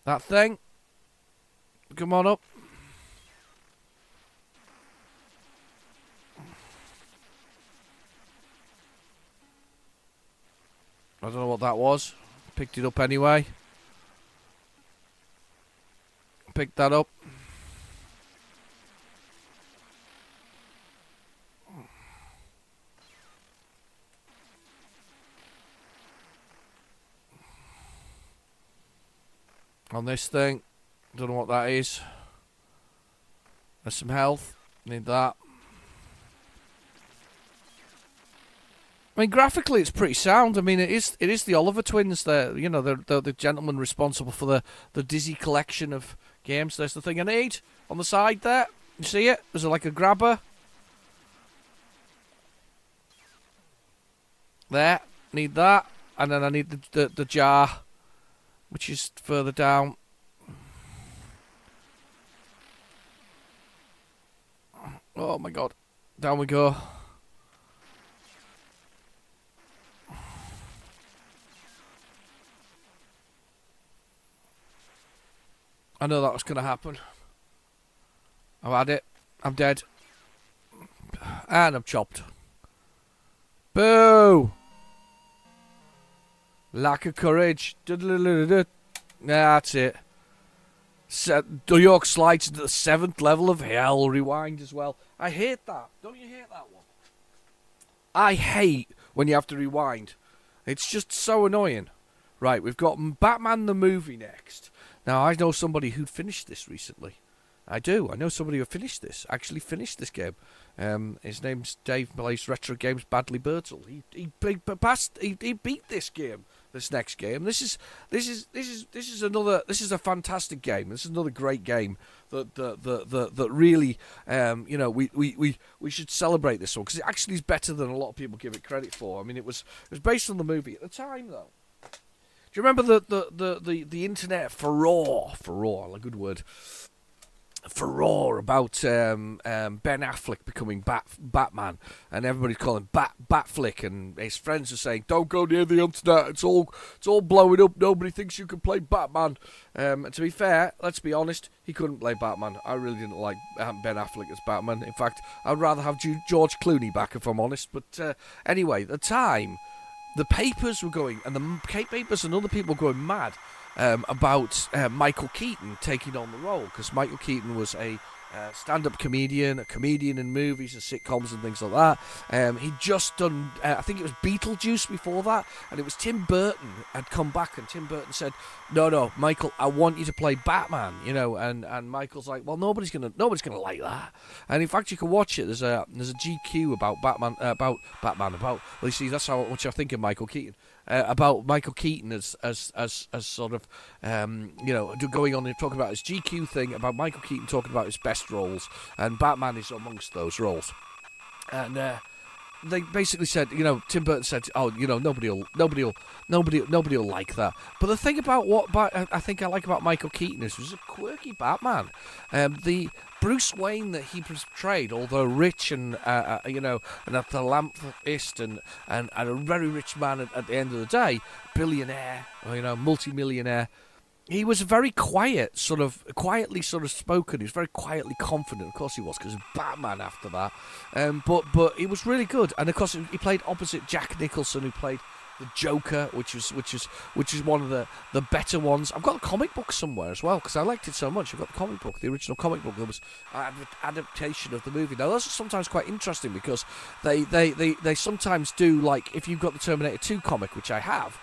that thing. Come on up. I don't know what that was. Picked it up anyway. Picked that up. On this thing. Don't know what that is. There's some health. Need that. I mean, graphically, it's pretty sound. I mean, it is the Oliver twins. They're, you know, they're the gentleman responsible for the Dizzy collection of games. There's the thing I need on the side there. You see it? There's like a grabber. There. Need that. And then I need the jar, which is further down. Oh my god. Down we go. I know that was going to happen. I've had it. I'm dead. And I'm chopped. Boo! Lack of courage. That's it. New York slides into the 7th level of hell. Rewind as well. I hate that. Don't you hate that one? I hate when you have to rewind. It's just so annoying. Right, we've got Batman the movie next. Now, I know somebody who'd finished this recently. I do. I know somebody who finished this. Actually finished this game. His name's Dave plays Retrogames Badly Birdsall. He beat this game. This next game. This is a fantastic game. This is another great game that really you know, we should celebrate this one because it actually is better than a lot of people give it credit for. I mean, it was based on the movie at the time though. Do you remember the internet furore, a good word, furore about Ben Affleck becoming Batman, and everybody's calling Batflick, and his friends are saying, "Don't go near the internet. It's all blowing up. Nobody thinks you can play Batman." And to be fair, let's be honest, he couldn't play Batman. I really didn't like Ben Affleck as Batman. In fact, I'd rather have George Clooney back if I'm honest. But anyway, at the time, the papers were going, and the papers and other people were going mad about Michael Keaton taking on the role, because Michael Keaton was a stand-up comedian, a comedian in movies and sitcoms and things like that. He'd just done, I think it was Beetlejuice before that, and it was Tim Burton had come back, and Tim Burton said, "No, Michael, I want you to play Batman," you know, and Michael's like, "Well, nobody's gonna like that." And in fact, you can watch it. There's a GQ about Batman, about well, you see, that's how much I think of Michael Keaton. About Michael Keaton as sort of you know, going on and talking about his GQ thing about Michael Keaton talking about his best roles, and Batman is amongst those roles. And they basically said, you know, Tim Burton said, "Oh, you know, nobody will like that." But the thing about I think I like about Michael Keaton is he was a quirky Batman. The Bruce Wayne that he portrayed, although rich and you know, and a philanthropist and a very rich man at the end of the day, billionaire, or, you know, multi-millionaire, he was very quietly spoken. He was very quietly confident. Of course he was, because he was Batman after that. But he was really good. And of course he played opposite Jack Nicholson, who played the Joker, which is one of the better ones. I've got the comic book somewhere as well because I liked it so much. I've got the comic book, the original comic book. There was an adaptation of the movie. Now those are sometimes quite interesting because they sometimes do, like, if you've got the Terminator 2 comic, which I have,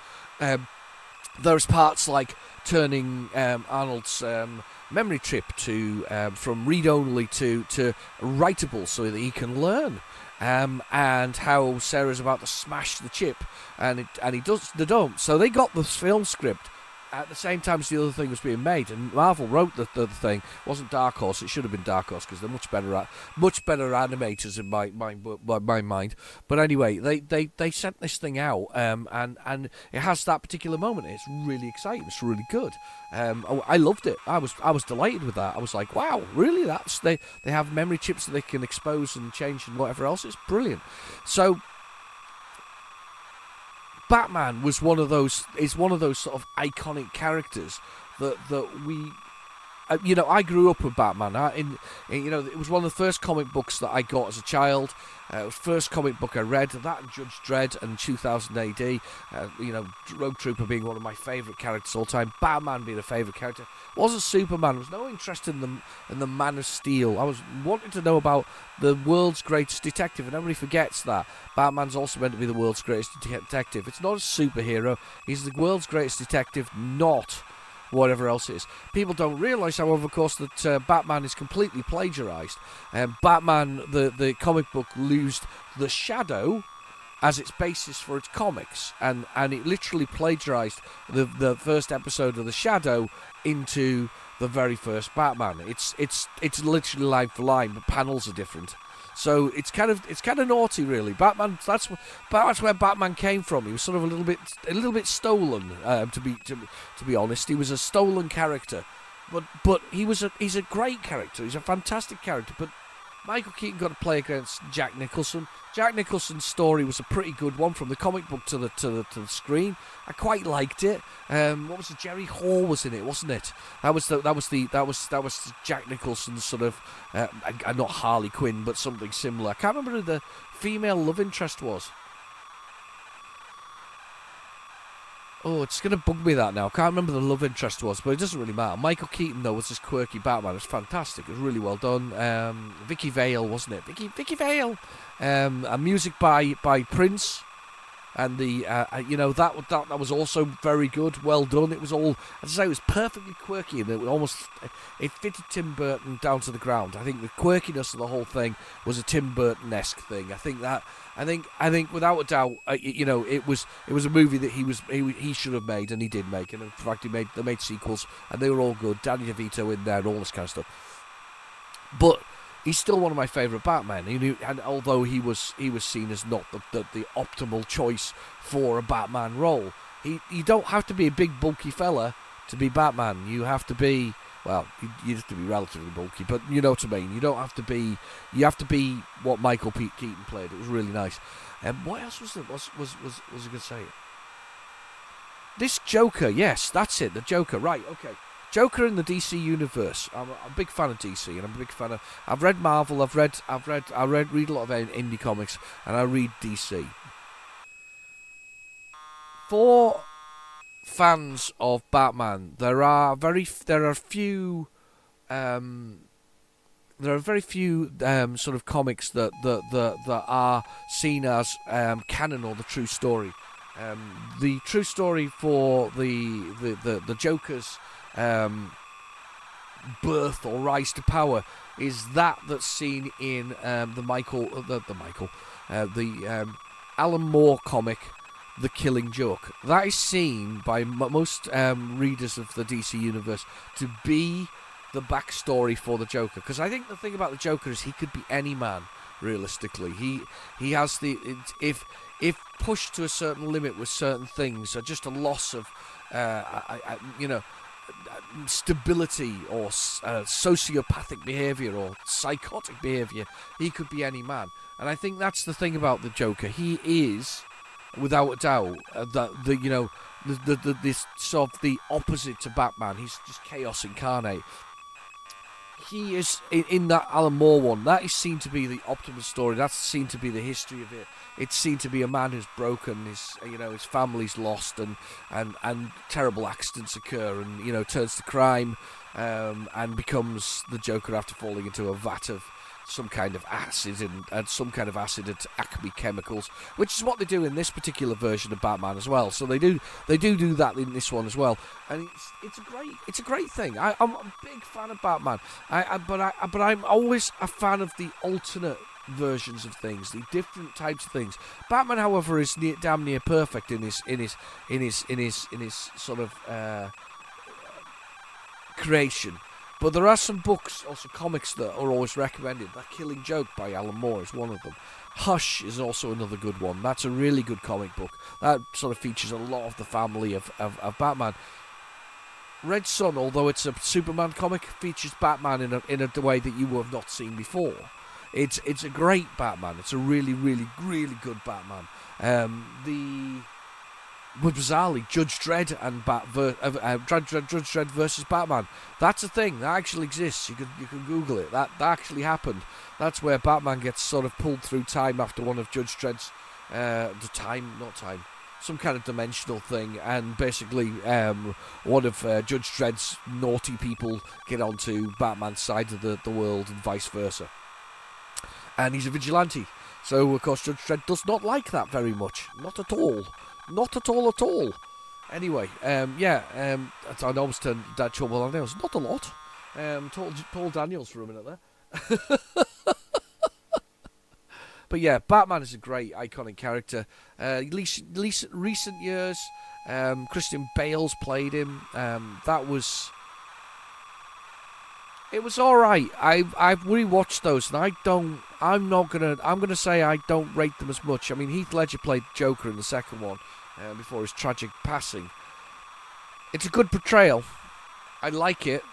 there's parts like turning Arnold's memory chip to from read only to writable so that he can learn. And how Sarah's about to smash the chip, and he does, they don't. So they got the film script at the same time as the other thing was being made, and Marvel wrote the thing. It wasn't Dark Horse. It should have been Dark Horse because they're much better animators in my mind. But anyway, they sent this thing out, and it has that particular moment. It's really exciting. It's really good. I loved it. I was delighted with that. I was like, wow, really? They have memory chips that they can expose and change and whatever else. It's brilliant. So Batman is one of those sort of iconic characters that we, I grew up with Batman. It was one of the first comic books that I got as a child. It was the first comic book I read. That and Judge Dredd and 2000 AD. Rogue Trooper being one of my favourite characters all time. Batman being a favourite character. Wasn't Superman. Was no interest in the Man of Steel. I was wanting to know about the world's greatest detective, and everybody forgets that Batman's also meant to be the world's greatest detective. It's not a superhero. He's the world's greatest detective, not whatever else it is. People don't realise, however, of course, that Batman is completely plagiarised. Batman, the comic book, used The Shadow as its basis for its comics, and it literally plagiarised the first episode of The Shadow into the very first Batman. It's literally line for line, but panels are different. So it's kind of naughty, really. Batman. That's where Batman came from. He was sort of a little bit stolen. To be honest, he was a stolen character, but he's a great character. He's a fantastic character. But Michael Keaton got to play against Jack Nicholson. Jack Nicholson's story was a pretty good one, from the comic book to the screen. I quite liked it. What was it? Jerry Hall was in it, wasn't it? That was Jack Nicholson's sort of not Harley Quinn, but something similar. I can't remember who the female love interest was. Oh, it's going to bug me that now. I can't remember the love interest was, but it doesn't really matter. Michael Keaton, though, was this quirky Batman. It was fantastic. It was really well done. Vicky Vale, wasn't it? Vicky Vale. And music by Prince. And that was also very good, well done. It was all, as I say, it was perfectly quirky, and it fitted Tim Burton down to the ground. I think the quirkiness of the whole thing was a Tim Burton-esque thing. I think without a doubt, it was a movie that he should have made, and he did make, and in fact they made sequels, and they were all good. Danny DeVito in there, and all this kind of stuff. But he's still one of my favourite Batman, and although he was seen as not the optimal choice for a Batman role, you don't have to be a big bulky fella to be Batman. You have to be, well, you have to be relatively bulky, but you know what I mean. You don't have to be. You have to be what Michael Keaton played. It was really nice. What else was I going to say? This Joker, yes, that's it. The Joker, right? Okay. Joker in the DC universe. I'm a big fan of DC, and I'm a big fan of. I've read Marvel. I read a lot of indie comics, and I read DC. For fans of Batman, there are very few sort of comics that are seen as canon or the true story. The true story for the Joker's birth or rise to power is that's seen in the Alan Moore comic, The Killing Joke. That is seen by most readers of the DC universe to be the backstory for the Joker, because I think the thing about the Joker is he could be any man. Realistically, he has if pushed to a certain limit with certain things, or just a loss of stability or sociopathic behaviour or psychotic behaviour, he could be any man. And I think that's the thing about the Joker. He is, without a doubt, this sort of the opposite to Batman. He's just chaos incarnate. he is in that Alan Moore one. That is seen to be the Optimus story. That's seen to be the history of it. It's seen to be a man who's broken. His family's lost, and terrible accidents occur, and turns to crime, and becomes the Joker after falling into a vat of some kind of acid and some kind of acid at Acme Chemicals, which is what they do in this particular version of Batman as well. So they do that in this one as well, and it's a great thing. I'm a big fan of Batman, but I'm always a fan of the alternate versions of things, the different types of things. Batman, however, is damn near perfect in his sort of creation. But there are some books, also comics, that are always recommended. That Killing Joke by Alan Moore is one of them. Hush is also another good one. That's a really good comic book. That sort of features a lot of the family of Batman. Red Sun, although it's a Superman comic, features Batman in a way that you have not seen before. It's a great Batman. It's a really, really, really good Batman. Bizarrely, Judge Dredd and Judge Dredd versus Batman. That's a thing that actually exists. You can Google it. That actually happened. That's where Batman gets sort of pulled through time after one of Judge Dredd's some kind of dimensional thing, and basically one of Judge Dredd's naughty people get onto Batman's side of the world and vice versa. And he's a vigilante. So, of course, Judge Dredd does not like that very much. Not at all. Not at all at all. Anyway, I almost turned that trouble on nails. Not a lot. Told Paul Daniels for a minute there. But yeah, Batman is a great, iconic character. Recent years, Christian Bale's played him. It was all right. I've rewatched those, and I'm gonna say I don't rate them as much. I mean, Heath Ledger played Joker in the second one before his tragic passing. It's a good portrayal. I like it.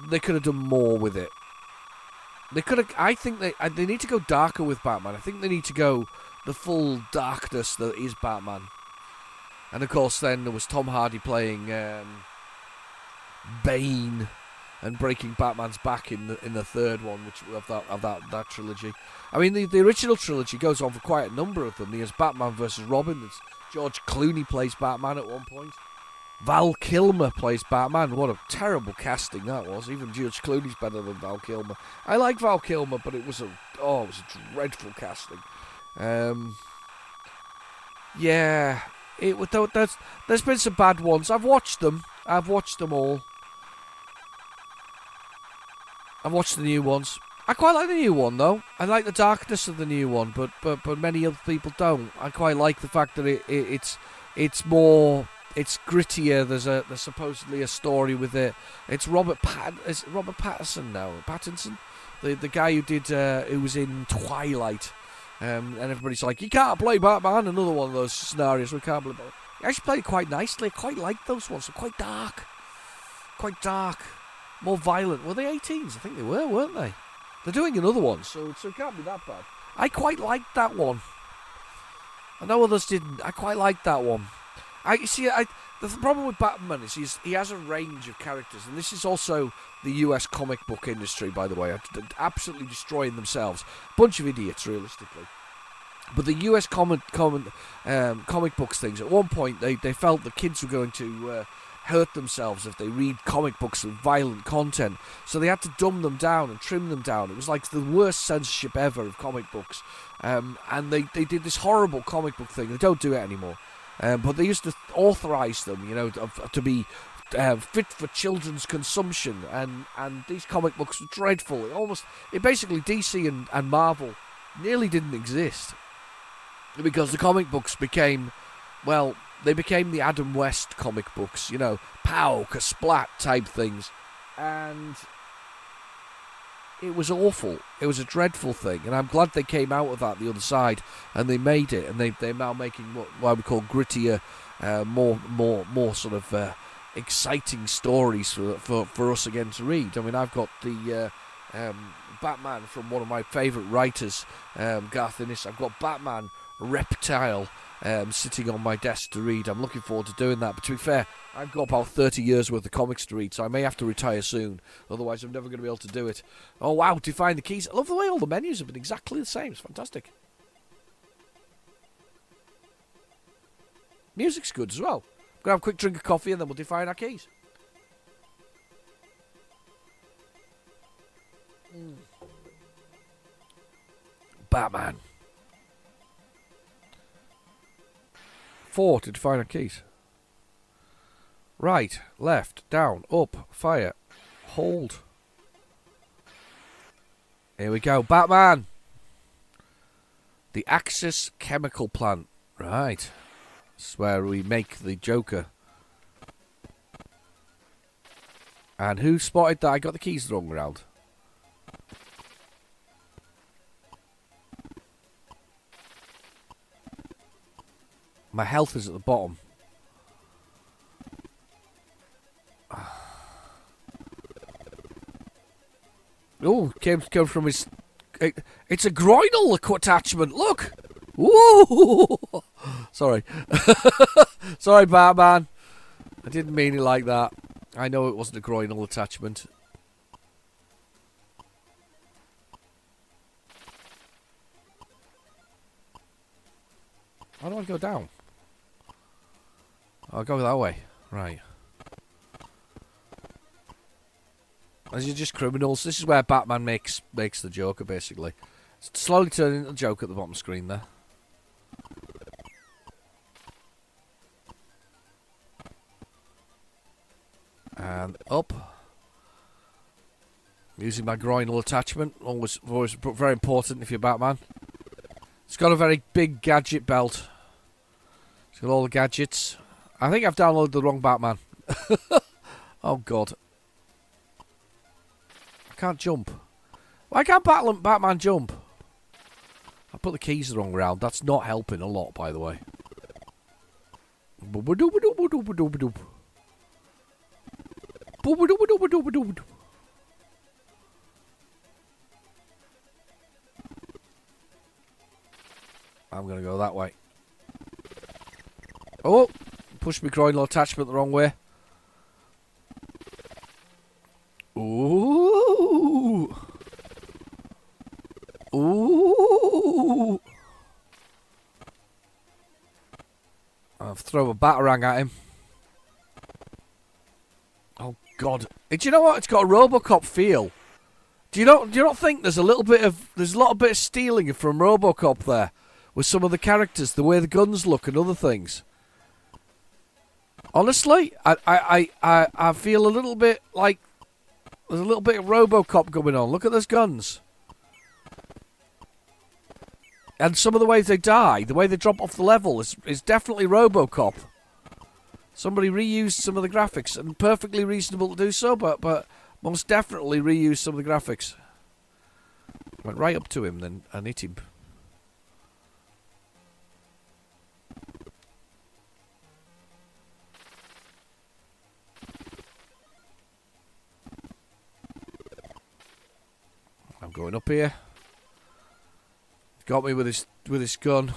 They could have done more with it. They could have. I think they need to go darker with Batman. I think they need to go the full darkness that is Batman. And of course, then there was Tom Hardy playing Bane and breaking Batman's back in the third one, which of that trilogy. I mean, the original trilogy goes on for quite a number of them. There's Batman versus Robin. There's George Clooney plays Batman at one point. Val Kilmer plays Batman. What a terrible casting that was. Even George Clooney's better than Val Kilmer. I like Val Kilmer, but it was a dreadful casting. There's been some bad ones. I've watched them all. I've watched the new ones. I quite like the new one, though. I like the darkness of the new one, but many other people don't. I quite like the fact that it's more, it's grittier. There's supposedly a story with it. It's Robert Pattinson now. Pattinson, the guy who was in Twilight, and everybody's like, you can't play Batman. Another one of those scenarios we can't play Batman. He actually played it quite nicely. I quite like those ones. They're quite dark. More violent. Were they 18s? I think they were, weren't they? They're doing another one, so it can't be that bad. I quite liked that one. I know others didn't. I quite liked that one. The problem with Batman is he has a range of characters, and this is also the US comic book industry, by the way, absolutely destroying themselves. Bunch of idiots, realistically. But the US comic books things, at one point they felt the kids were going to hurt themselves if they read comic books with violent content, so they had to dumb them down and trim them down. It was like the worst censorship ever of comic books, and they did this horrible comic book thing. They don't do it anymore, but they used to authorize them, to be fit for children's consumption, and these comic books were dreadful. It basically DC and Marvel nearly didn't exist because the comic books became, well, they became the Adam West comic books, pow, ka-splat type things. And it was awful. It was a dreadful thing. And I'm glad they came out of that the other side and they made it. And they're now making what we call grittier, more sort of exciting stories for us again to read. I mean, I've got the Batman from one of my favourite writers, Garth Ennis. I've got Batman reptile sitting on my desk to read. I'm looking forward to doing that. But to be fair, I've got about 30 years worth of comics to read, so I may have to retire soon. Otherwise, I'm never going to be able to do it. Oh, wow, define the keys. I love the way all the menus have been exactly the same. It's fantastic. Music's good as well. We're going to have a quick drink of coffee and then we'll define our keys. Batman. 4 to define our keys. Right, left, down, up, fire, hold. Here we go, Batman. The Axis Chemical Plant. Right. This is where we make the Joker. And who spotted that I got the keys the wrong round? My health is at the bottom. Oh, came from his... It's a groinal attachment, look! Woo! Sorry. Sorry, Batman. I didn't mean it like that. I know it wasn't a groinal attachment. How do I go down? I'll go that way. Right. As you're just criminals. This is where Batman makes the Joker, basically. Slowly turning into the Joker at the bottom screen there. And up. Using my groinal attachment. Always very important if you're Batman. It's got a very big gadget belt. It's got all the gadgets. I think I've downloaded the wrong Batman. Oh, God. I can't jump. Why can't Batman jump? I put the keys the wrong round. That's not helping a lot, by the way. I'm going to go that way. Oh! Push my groinal attachment the wrong way. Ooh! Ooh! I'll throw a batarang at him. Oh God! Do you know what? It's got a RoboCop feel. Do you not think there's a lot of stealing from RoboCop there with some of the characters, the way the guns look and other things? Honestly, I feel a little bit like there's a little bit of RoboCop going on. Look at those guns. And some of the ways they die, the way they drop off the level is definitely RoboCop. Somebody reused some of the graphics, and perfectly reasonable to do so, but most definitely reused some of the graphics. Went right up to him then and hit him. I'm going up here. Got me with his gun.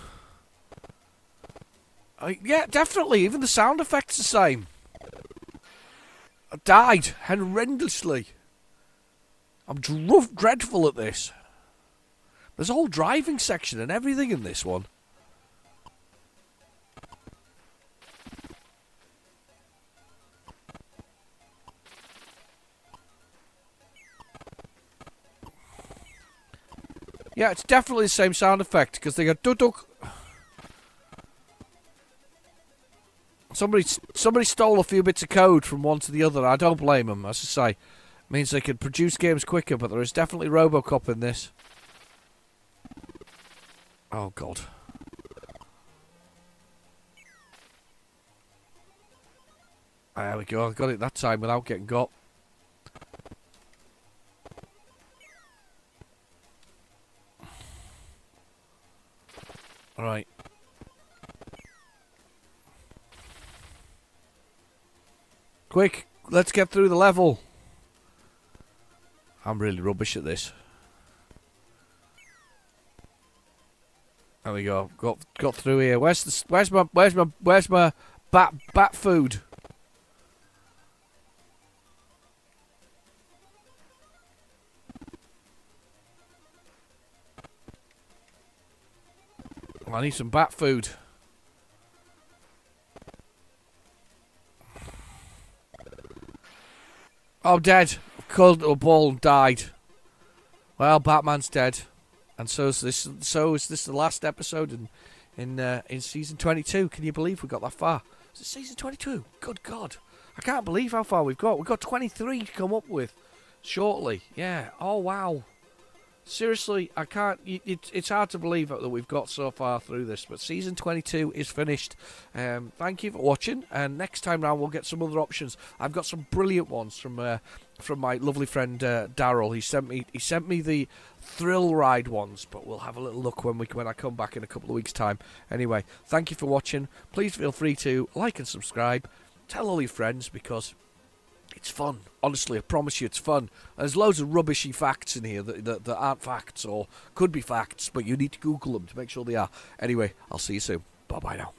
Yeah, definitely. Even the sound effects the same. I died horrendously. I'm dreadful at this. There's a whole driving section and everything in this one. Yeah, it's definitely the same sound effect because they go duk. Somebody stole a few bits of code from one to the other. I don't blame them. As I say, it means they can produce games quicker, but there is definitely RoboCop in this. Oh God. There we go. I got it that time without getting got. Alright. Quick, let's get through the level. I'm really rubbish at this. There we go. Got through here. Where's my bat food? I need some bat food. Oh, dead. Curled into a ball and died. Well, Batman's dead, and so is this. So is this the last episode in season 22? Can you believe we got that far? Is it season 22? Good God, I can't believe how far we've got. We've got 23 to come up with shortly. Yeah. Oh wow. Seriously, I can't. It's hard to believe that we've got so far through this, but season 22 is finished. Thank you for watching, and next time round we'll get some other options. I've got some brilliant ones from my lovely friend Daryl. He sent me the thrill ride ones, but we'll have a little look when I come back in a couple of weeks' time. Anyway, thank you for watching. Please feel free to like and subscribe. Tell all your friends because it's fun. Honestly, I promise you it's fun. There's loads of rubbishy facts in here that aren't facts or could be facts, but you need to Google them to make sure they are. Anyway, I'll see you soon. Bye-bye now.